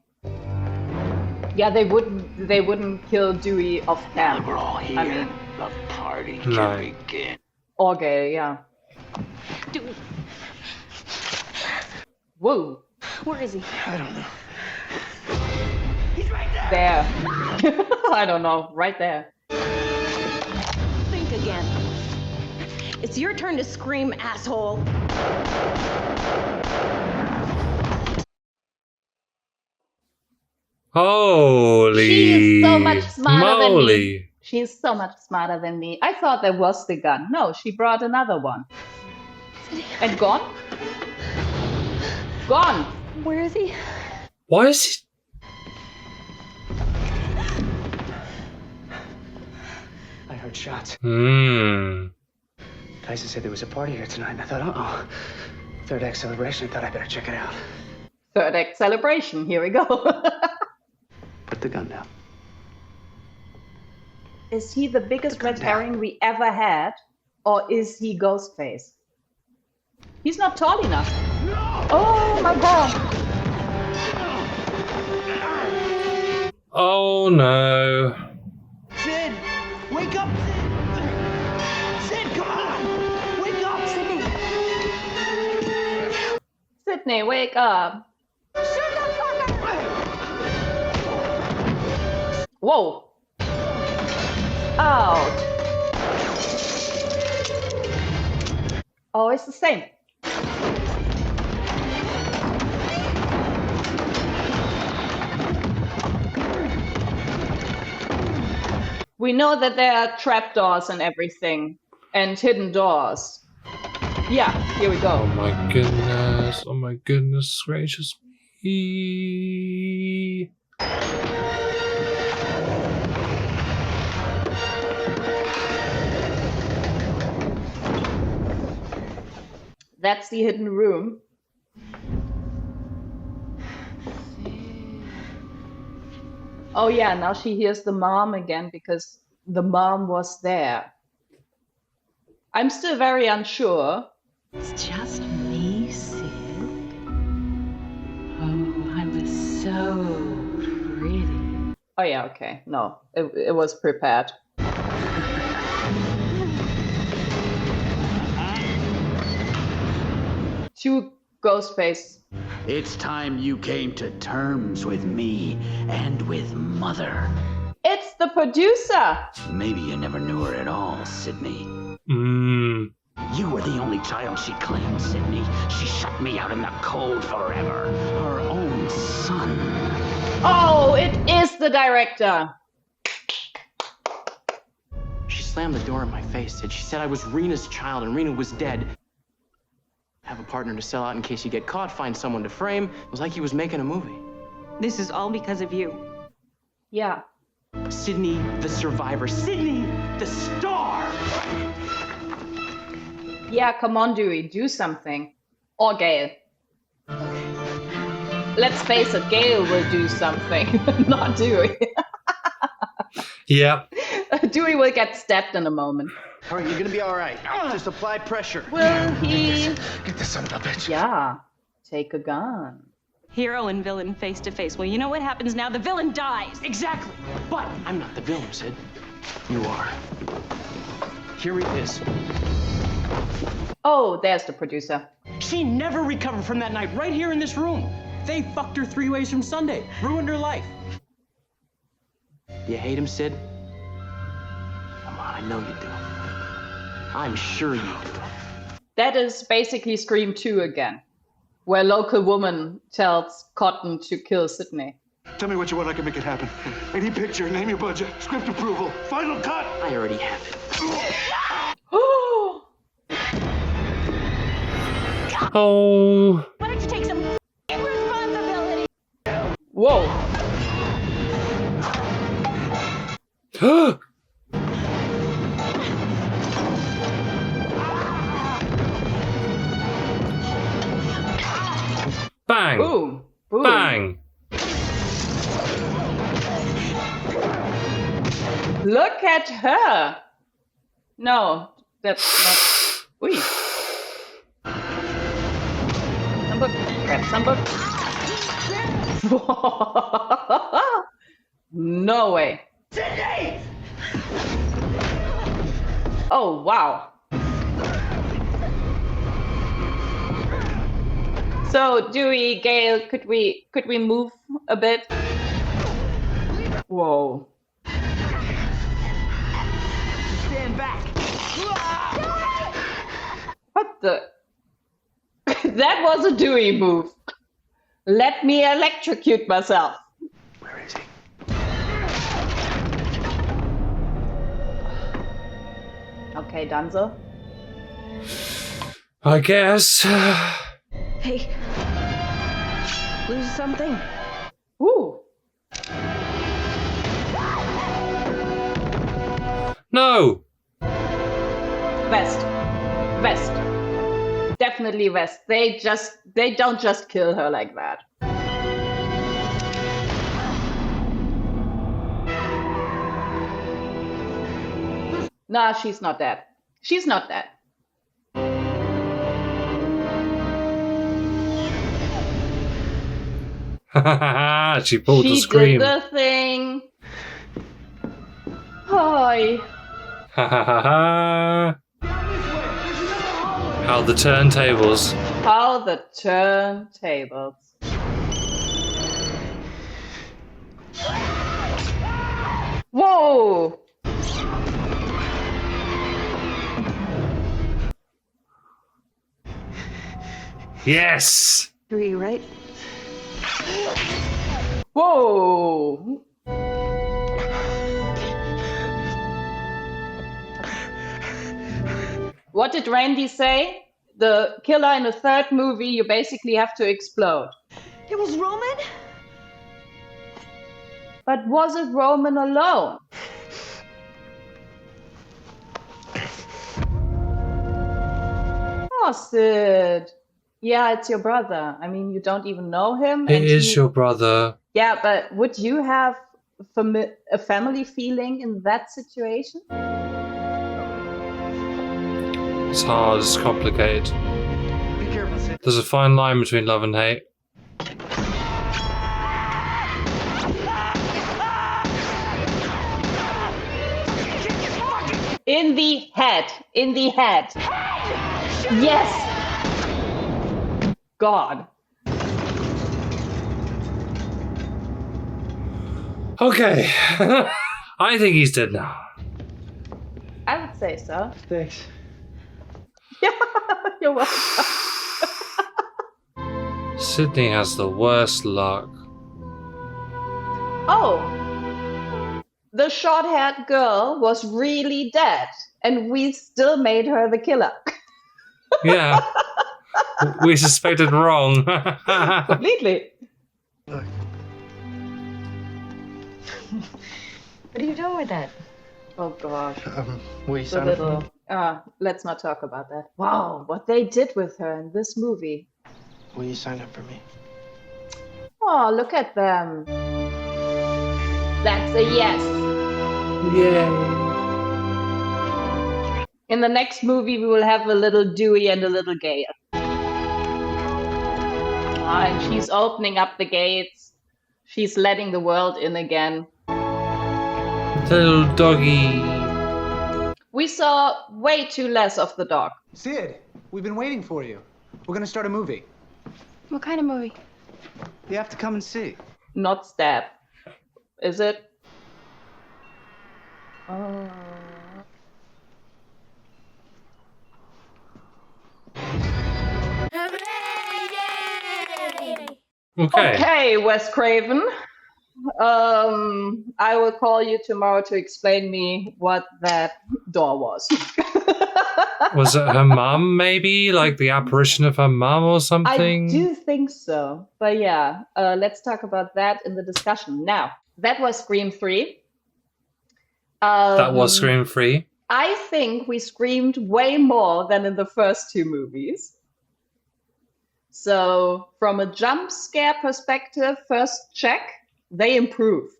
Yeah, they wouldn't kill Dewey off cam. We're all here. I mean, The party No. can begin. or Gale, yeah. Dewey, Whoa. where is he? I don't know. There. I don't know. Right there. Think again. It's your turn to scream, asshole. Holy She is so much smarter than moly. me. She is so much smarter than me. I thought that was the gun. No, she brought another one. And gone? Gone. Where is he? Why is he... I heard shots. Tyson said there was a party here tonight, and I thought, uh-oh. Third act celebration. I thought I'd better check it out. Third act celebration. Here we go. Put the gun down. Is he the biggest red herring we ever had? Or is he Ghostface? He's not tall enough. Oh my god. Oh no. Sid! Wake up, Sid! Sid, come on! Wake up, Sidney! Sidney, wake up. Whoa. Out. Oh, it's the same. We know that there are trapdoors and everything, and hidden doors. Yeah, here we go. Oh my goodness. Oh my goodness gracious me. That's the hidden room. Oh yeah, now she hears the mom again because the mom was there. I'm still very unsure. It's just me, Sid. Oh, I was so pretty. Oh yeah, okay. No, it was prepared. To Ghostface. It's time you came to terms with me and with Mother. It's the producer. Maybe you never knew her at all, Sidney. You were the only child she claimed, Sidney. She shut me out in the cold forever. Her own son. Oh, it is the director. She slammed the door in my face, Sid. She said I was Rena's child and Rena was dead. Have a partner to sell out in case you get caught, find someone to frame. It was like he was making a movie. This is all because of you. Yeah. Sidney, the survivor. Sidney, the star. Yeah, come on, Dewey, do something. Or Gale. Let's face it, Gale will do something, not Dewey. Yeah. Dewey will get stabbed in a moment. All right, you're gonna be all right. Just apply pressure. Will he? Get this son of a bitch. Yeah. Take a gun. Hero and villain face to face. Well, you know what happens now? The villain dies. Exactly. But I'm not the villain, Sid. You are. Here it is. Oh, there's the producer. She never recovered from that night right here in this room. They fucked her 3 ways from Sunday. Ruined her life. You hate him, Sid? Come on, I know you do. I'm sure you do. That is basically Scream 2 again, where local woman tells Cotton to kill Sidney. Tell me what you want, I can make it happen. Any picture, name your budget, script approval, final cut. I already have it. Oh. Why don't you take some responsibility? Whoa. Bang. Boom. Boom. Bang. Look at her. No, that's not. Ui. Some book. Grab some book. No way. Oh, wow. So, Dewey, Gale, could we move a bit? Whoa. Stand back. What the? That was a Dewey move. Let me electrocute myself. Where is he? Okay, Danzo. I guess. Hey. Lose something? Ooh. No. West. West. Definitely West. They don't just kill her like that. Nah, she's not dead. She's not dead. She pulled the scream. She did the thing. Hi. How the turntables. How the turntables. Whoa. Yes. 3, right? Whoa. What did Randy say? The killer in the third movie, you basically have to explode. It was Roman? But was it Roman alone? Oh, Sid. Yeah, it's your brother. I mean, you don't even know him. It is your brother. Yeah, but would you have a family feeling in that situation? It's hard, it's complicated. Be careful, Sid. There's a fine line between love and hate. In the head. In the head. Yes. God. Okay. I think he's dead now. I would say so. Thanks. Yeah, you're welcome. Sidney has the worst luck. Oh. The short-haired girl was really dead, and we still made her the killer. Yeah. We suspected wrong. Completely. What are you doing with that? Oh gosh. Will you The sign up for me? little. Let's not talk about that. Wow, what they did with her in this movie. Will you sign up for me? Oh, look at them. That's a yes. Yay. In the next movie, we will have a little Dewey and a little Gale. And she's opening up the gates. She's letting the world in again. Little doggy. We saw way too less of the dog. Sid, we've been waiting for you. We're gonna start a movie. What kind of movie? You have to come and see. Not Stab. Is it? Okay. Okay, Wes Craven. I will call you tomorrow to explain me what that door was. Was it her mum, maybe? Like the apparition of her mum or something? I do think so. But yeah, let's talk about that in the discussion. Now, that was Scream 3. That was Scream 3. I think we screamed way more than in the first two movies. So, from a jump scare perspective, first check, they improved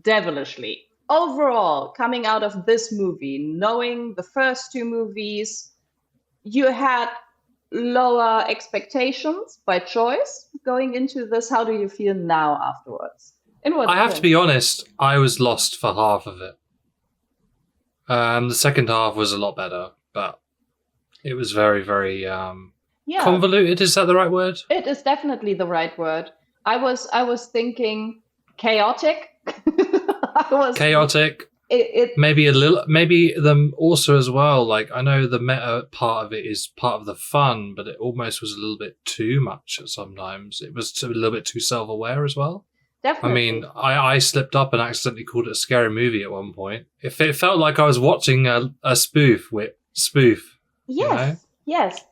devilishly. Overall, coming out of this movie, knowing the first two movies, you had lower expectations by choice going into this. How do you feel now afterwards? I have to be honest, I was lost for half of it. The second half was a lot better, but it was very, very convoluted. Is that the right word? It is definitely the right word. I was thinking chaotic. Chaotic. Maybe a little. Maybe them also as well. Like I know the meta part of it is part of the fun, but it almost was a little bit too much at sometimes. It was a little bit too self-aware as well. Definitely. I mean, I slipped up and accidentally called it a scary movie at one point. It felt like I was watching a spoof. Yes, you know? yes.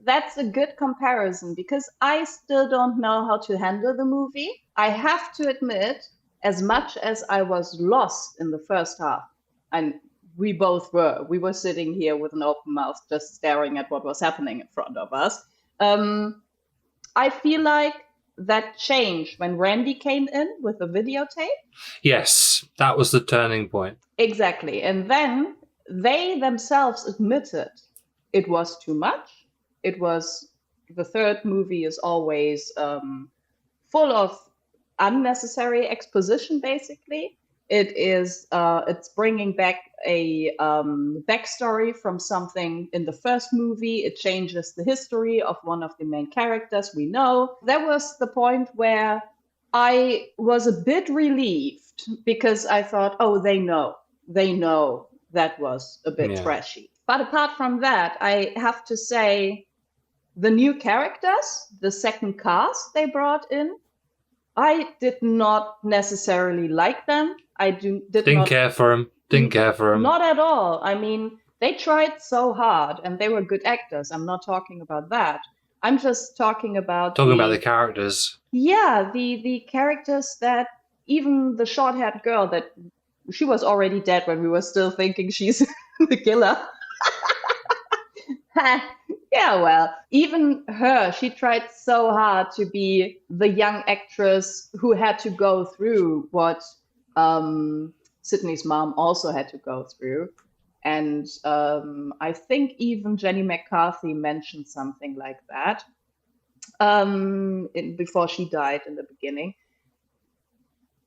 That's a good comparison because I still don't know how to handle the movie. I have to admit, as much as I was lost in the first half, and we both were, we were sitting here with an open mouth just staring at what was happening in front of us. I feel like that changed when Randy came in with the videotape. Yes, that was the turning point. Exactly. And then they themselves admitted it was too much. It was, the third movie is always full of unnecessary exposition, basically. It is, it's bringing back a backstory from something in the first movie. It changes the history of one of the main characters we know. That was the point where I was a bit relieved because I thought, oh, they know that was a bit trashy. But apart from that, I have to say the new characters, the second cast they brought in, I did not necessarily like them. I didn't care for him. Didn't care for him. Not at all. I mean, they tried so hard and they were good actors. I'm not talking about that. I'm just talking about about the characters. Yeah, the characters that even the short-haired girl that she was already dead when we were still thinking she's the killer. Yeah, well, even her, she tried so hard to be the young actress who had to go through what Sidney's mom also had to go through. And I think even Jenny McCarthy mentioned something like that before she died in the beginning.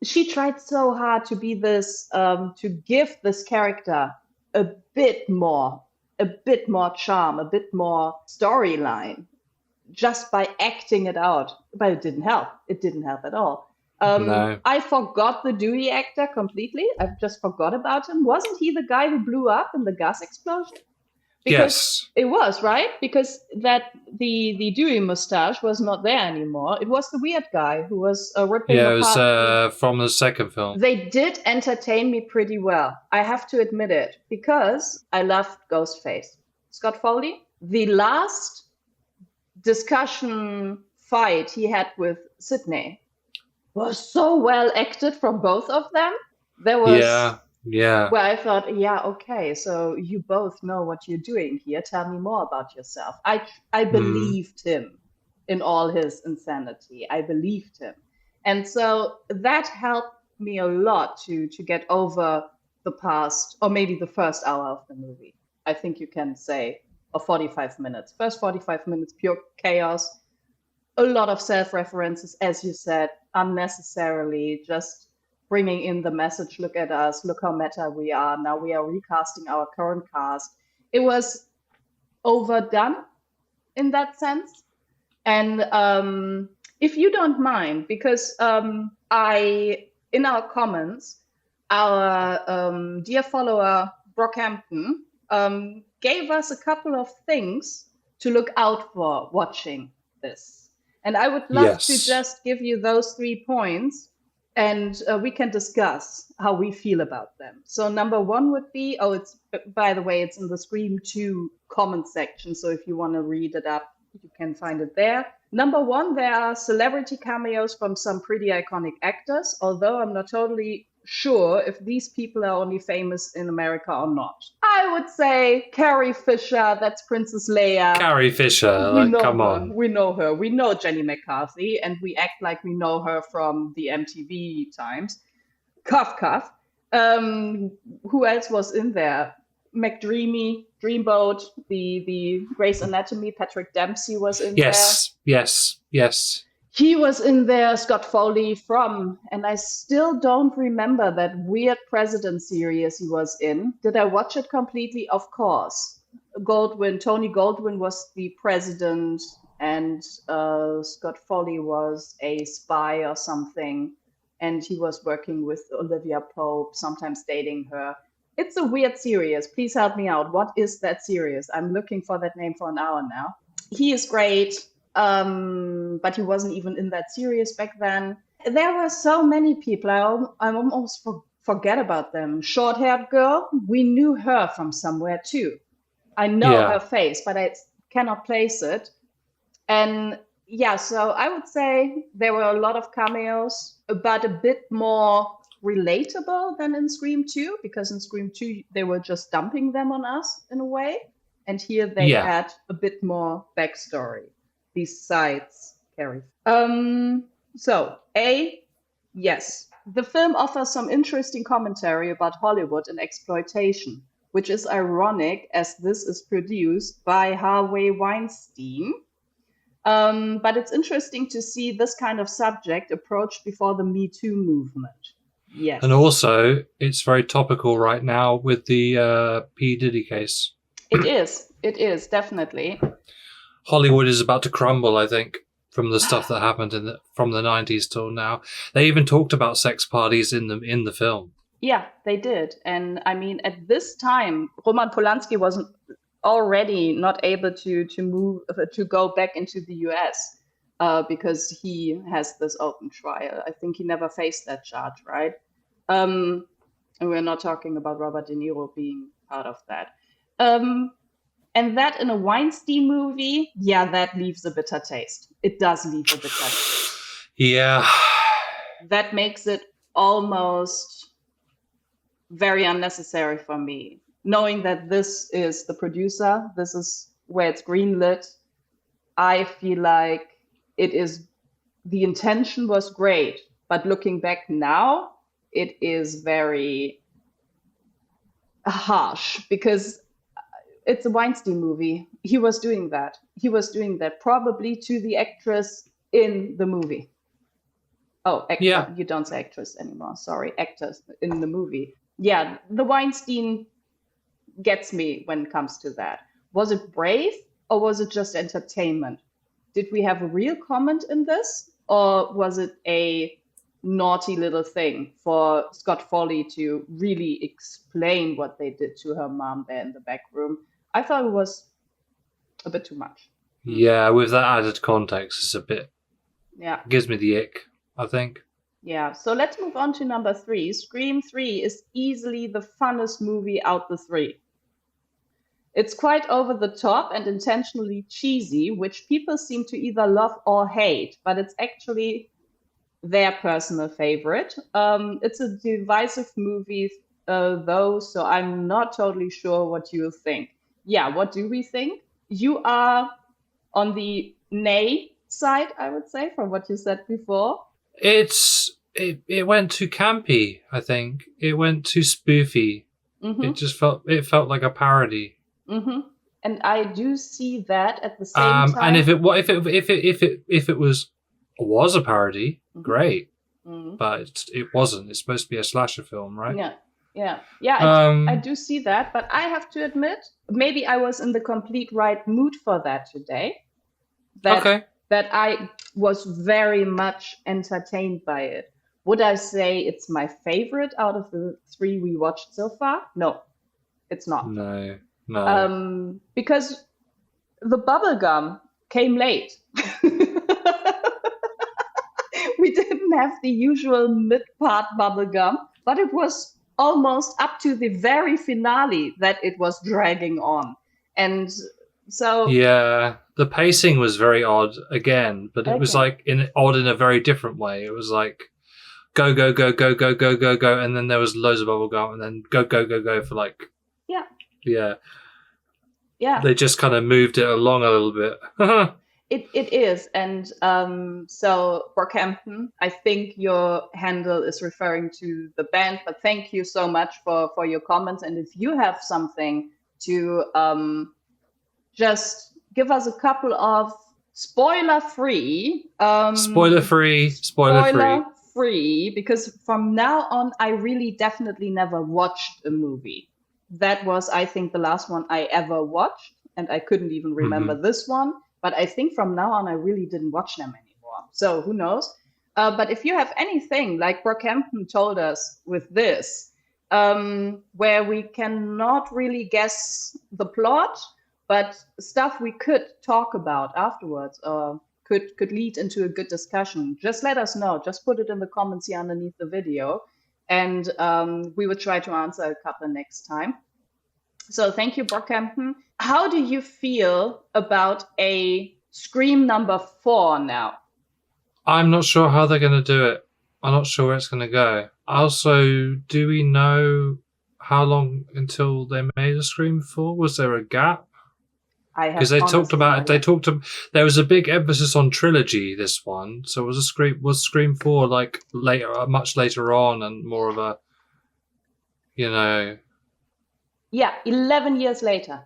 She tried so hard to be this, to give this character a bit more charm, a bit more storyline, just by acting it out. But it didn't help. It didn't help at all. No. I forgot the Dewey actor completely. I just forgot about him. Wasn't he the guy who blew up in the gas explosion? Because it was, right? Because the Dewey mustache was not there anymore. It was the weird guy who was ripping apart. Yeah, it was from the second film. They did entertain me pretty well. I have to admit it, because I loved Ghostface. Scott Foley, the last discussion fight he had with Sidney was so well acted from both of them. There was Yeah. where I thought, yeah, okay, so you both know what you're doing here. Tell me more about yourself. I believed him in all his insanity. I believed him. And so that helped me a lot to get over the past, or maybe the first hour of the movie. I think you can say, or 45 minutes. First 45 minutes, pure chaos. A lot of self-references, as you said, unnecessarily, just bringing in the message, look at us, look how meta we are. Now we are recasting our current cast. It was overdone in that sense. And if you don't mind, because in our comments, our dear follower, Brockhampton, gave us a couple of things to look out for watching this. And I would love to just give you those 3 points, and we can discuss how we feel about them. So number 1 would be, by the way, it's in the Scream 2 comment section. So if you want to read it up, you can find it there. Number 1, there are celebrity cameos from some pretty iconic actors, although I'm not totally sure if these people are only famous in America or not. I would say Carrie Fisher, that's Princess Leia. Carrie Fisher, come on. We know her. We know Jenny McCarthy, and we act like we know her from the MTV times. Cuff, cuff. Who else was in there? McDreamy, Dreamboat, the Grey's Anatomy, Patrick Dempsey was in there. Yes. He was in there, Scott Foley and I still don't remember that weird President series he was in. Did I watch it completely? Of course. Tony Goldwyn was the president, and Scott Foley was a spy or something, and he was working with Olivia Pope, sometimes dating her. It's a weird series. Please help me out. What is that series? I'm looking for that name for an hour now. He is great, but he wasn't even in that series back then. There were so many people. I almost forget about them. Short-haired girl, we knew her from somewhere too. I know her face, but I cannot place it. And so I would say there were a lot of cameos, but a bit more relatable than in Scream 2, because in Scream 2 they were just dumping them on us in a way, and here they had a bit more backstory besides Carrie. So yes, the film offers some interesting commentary about Hollywood and exploitation, which is ironic as this is produced by Harvey Weinstein. But it's interesting to see this kind of subject approached before the Me Too movement. Yes. And also, it's very topical right now with the P. Diddy case. It is, definitely. Hollywood is about to crumble, I think, from the stuff that happened from the 90s till now. They even talked about sex parties in the film. Yeah, they did. And I mean, at this time, Roman Polanski wasn't already not able to go back into the US. Because he has this open trial. I think he never faced that charge, right? And we're not talking about Robert De Niro being part of that. And that in a Weinstein movie, that leaves a bitter taste. It does leave a bitter taste. Yeah. That makes it almost very unnecessary for me. Knowing that this is the producer, this is where it's greenlit, I feel like the intention was great, but looking back now, it is very harsh because it's a Weinstein movie. He was doing that. Probably to the actress in the movie. Oh, actor. Yeah. You don't say actress anymore. Sorry, actors in the movie. Yeah, the Weinstein gets me when it comes to that. Was it brave or was it just entertainment? Did we have a real comment in this, or was it a naughty little thing for Scott Foley to really explain what they did to her mom there in the back room? I thought it was a bit too much. Yeah, with that added context, it's a bit... Yeah. Gives me the ick, I think. Yeah, so let's move on to number 3. Scream 3 is easily the funnest movie out the 3. It's quite over the top and intentionally cheesy, which people seem to either love or hate, but it's actually their personal favorite. It's a divisive movie, though, so I'm not totally sure what you think. Yeah, what do we think? You are on the nay side, I would say, from what you said before. It went too campy, I think. It went too spoofy. Mm-hmm. It felt like a parody. Mm-hmm. And I do see that at the same time. And if it was a parody, great. Mm-hmm. But it wasn't. It's supposed to be a slasher film, right? Yeah. I do see that, but I have to admit, maybe I was in the complete right mood for that today. That I was very much entertained by it. Would I say it's my favorite out of the 3 we watched so far? No, it's not. No. Because the bubblegum came late. We didn't have the usual mid-part bubblegum, but it was almost up to the very finale that it was dragging on. And so... Yeah, the pacing was very odd again, but it was like odd in a very different way. It was like go, go, go, go, go, go, go, go, and then there was loads of bubblegum, and then go, go, go, go for like... Yeah. They just kind of moved it along a little bit. It is. And so, Brockhampton, I think your handle is referring to the band, but thank you so much for your comments. And if you have something to just give us a couple of spoiler-free, because from now on, I really definitely never watched a movie. That was, I think, the last one I ever watched, and I couldn't even remember this one. But I think from now on, I really didn't watch them anymore. So who knows? But if you have anything, like Brockhampton told us with this, where we cannot really guess the plot, but stuff we could talk about afterwards, or could lead into a good discussion, just let us know. Just put it in the comments here underneath the video. And we will try to answer a couple next time. So thank you, Brockhampton. How do you feel about a Scream number 4 now? I'm not sure how they're going to do it. I'm not sure where it's going to go. Also, do we know how long until they made a Scream 4? Was there a gap? Because they talked about there was a big emphasis on trilogy, this one. So was Scream 4 like much later on and more of a, Yeah, 11 years later.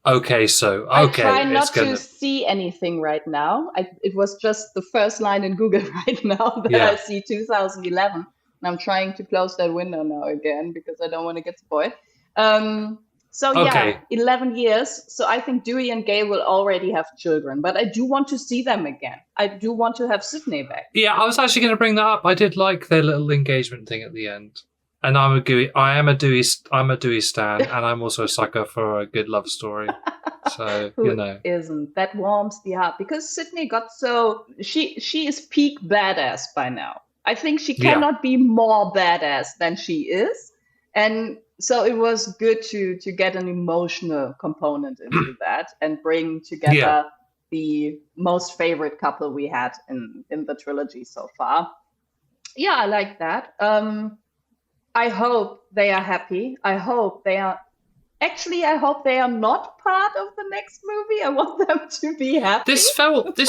Okay, so I try not to see anything right now. It was just the first line in Google right now that I see 2011. And I'm trying to close that window now again because I don't want to get spoiled. 11 years. So I think Dewey and Gale will already have children, but I do want to see them again. I do want to have Sidney back. Yeah, I was actually going to bring that up. I did like their little engagement thing at the end. And I am a Dewey stan, and I'm also a sucker for a good love story. So, Who isn't? That warms the heart because Sidney got she is peak badass by now. I think she cannot be more badass than she is. And so it was good to get an emotional component into that and bring together the most favorite couple we had in the trilogy so far. Yeah, I like that. I hope they are happy. I hope they are not part of the next movie. I want them to be happy. This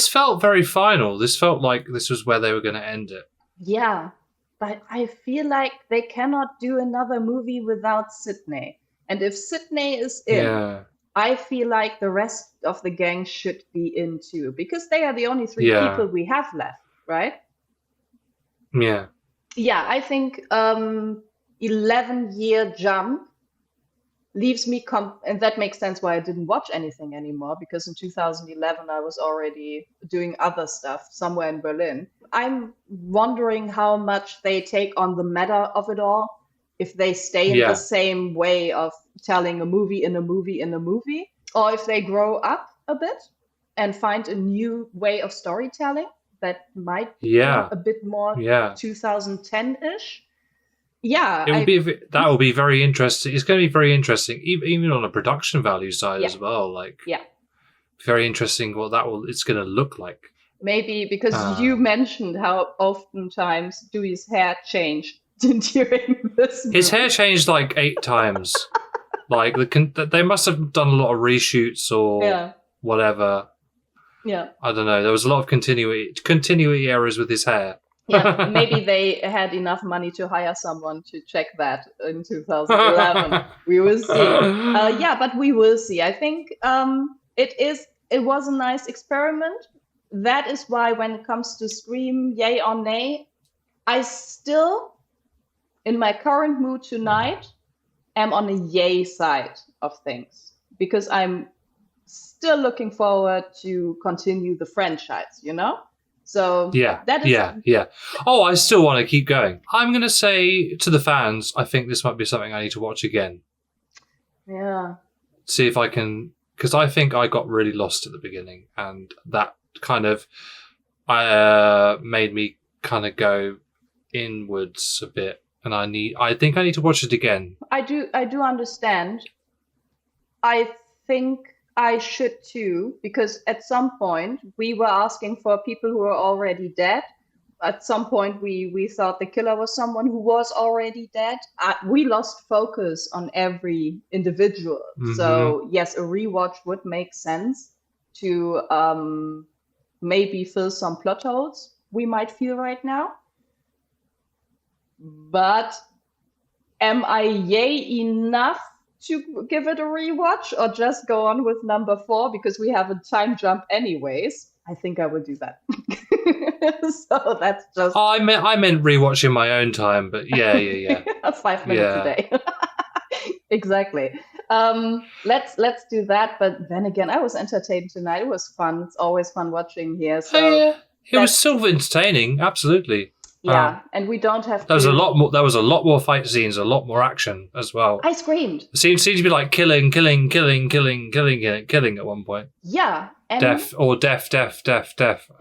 felt very final. This felt like this was where they were going to end it. Yeah. But I feel like they cannot do another movie without Sidney. And if Sidney is in, I feel like the rest of the gang should be in too. Because they are the only 3 people we have left, right? Yeah. Yeah, I think 11-year jump leaves me... and that makes sense why I didn't watch anything anymore. Because in 2011, I was already doing other stuff somewhere in Berlin. I'm wondering how much they take on the meta of it all. If they stay in the same way of telling a movie in a movie in a movie. Or if they grow up a bit and find a new way of storytelling that might be a bit more 2010-ish. Yeah. That will be very interesting. It's going to be very interesting, even on a production value side as well. Very interesting what it's going to look like. Maybe because you mentioned how oftentimes Dewey's hair changed during this movie. His hair changed like 8 times. Like they must have done a lot of reshoots or whatever. Yeah. I don't know. There was a lot of continuity errors with his hair. Yeah, maybe they had enough money to hire someone to check that in 2011. We will see. But we will see. I think it was a nice experiment. That is why when it comes to Scream, yay or nay, I still, in my current mood tonight, am on a yay side of things. Because I'm still looking forward to continue the franchise, you know? So that is Oh, I still want to keep going. I'm going to say to the fans, I think this might be something I need to watch again. Yeah. See if I can, because I think I got really lost at the beginning, and that kind of made me kind of go inwards a bit, and I think I need to watch it again. I do understand. I think I should too, because at some point we were asking for people who are already dead. At some point we thought the killer was someone who was already dead. We lost focus on every individual. Mm-hmm. So yes, a rewatch would make sense to maybe fill some plot holes we might feel right now. But am I yay enough to give it a rewatch, or just go on with number 4 because we have a time jump anyways? I think I will do that. So that's just. I meant rewatching my own time, but yeah. 5 minutes a day. Exactly. Let's do that. But then again, I was entertained tonight. It was fun. It's always fun watching here. So it was still entertaining. Absolutely. Yeah, and we don't have. There was a lot more. There was a lot more fight scenes, a lot more action as well. I screamed. It seemed to be like killing at one point. Yeah, and death.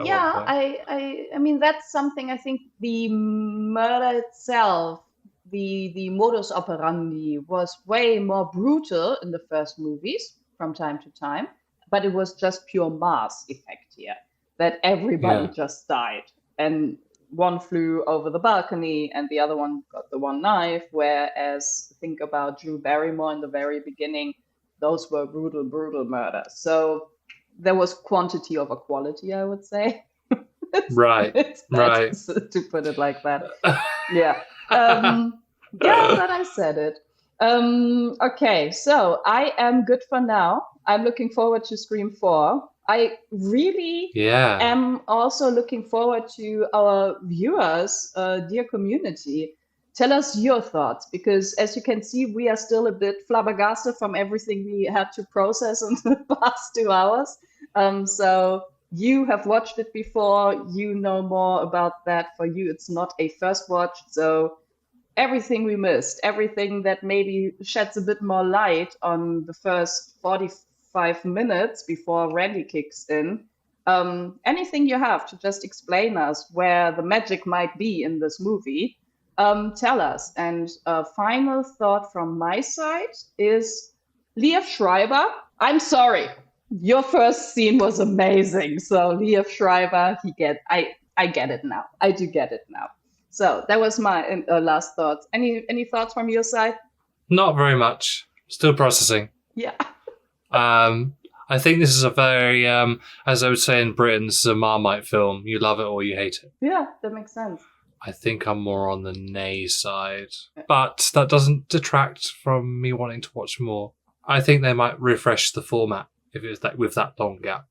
Yeah, I mean that's something. I think the murder itself, the modus operandi was way more brutal in the first movies from time to time, but it was just pure mass effect here that everybody just died and. One flew over the balcony and the other one got the one knife, whereas think about Drew Barrymore in the very beginning, those were brutal murders. So there was quantity over quality, I would say. Right. To put it like that. Yeah. But I said it. Okay, so I am good for now. I'm looking forward to Scream 4. I really am also looking forward to our viewers, dear community. Tell us your thoughts, because as you can see, we are still a bit flabbergasted from everything we had to process in the past 2 hours. So you have watched it before, you know more about that. For you, it's not a first watch. So everything we missed, everything that maybe sheds a bit more light on the first 45 minutes before Randy kicks in. Anything you have to just explain us where the magic might be in this movie, tell us. And a final thought from my side is Liev Schreiber. I'm sorry, your first scene was amazing. So Liev Schreiber, I get it now. I do get it now. So that was my last thoughts. Any thoughts from your side? Not very much. Still processing. Yeah. I think this is a very, as I would say in Britain, this is a Marmite film. You love it or you hate it. Yeah, that makes sense. I think I'm more on the nay side. But that doesn't detract from me wanting to watch more. I think they might refresh the format if it was with that long gap.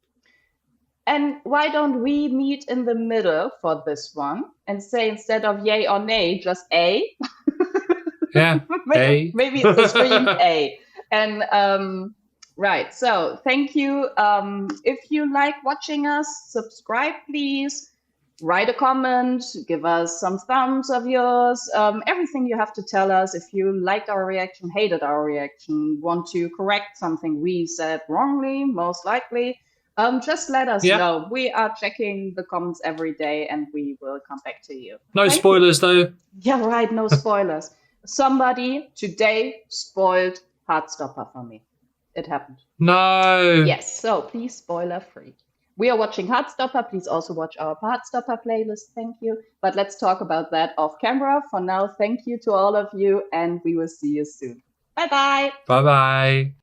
And why don't we meet in the middle for this one and say instead of yay or nay, just A? Yeah, A. Maybe it's a Scream A. And right, so thank you. If you like watching us, subscribe, please. Write a comment, give us some thumbs of yours, everything you have to tell us. If you liked our reaction, hated our reaction, want to correct something we said wrongly, most likely, just let us know. We are checking the comments every day and we will come back to you. No spoilers, though. Yeah, right, no spoilers. Somebody today spoiled Heartstopper for me. It happened. No. Yes, so please spoiler free. We are watching Heartstopper. Please also watch our Heartstopper playlist. Thank you. But let's talk about that off camera. For now, thank you to all of you, and we will see you soon. Bye-bye. Bye-bye.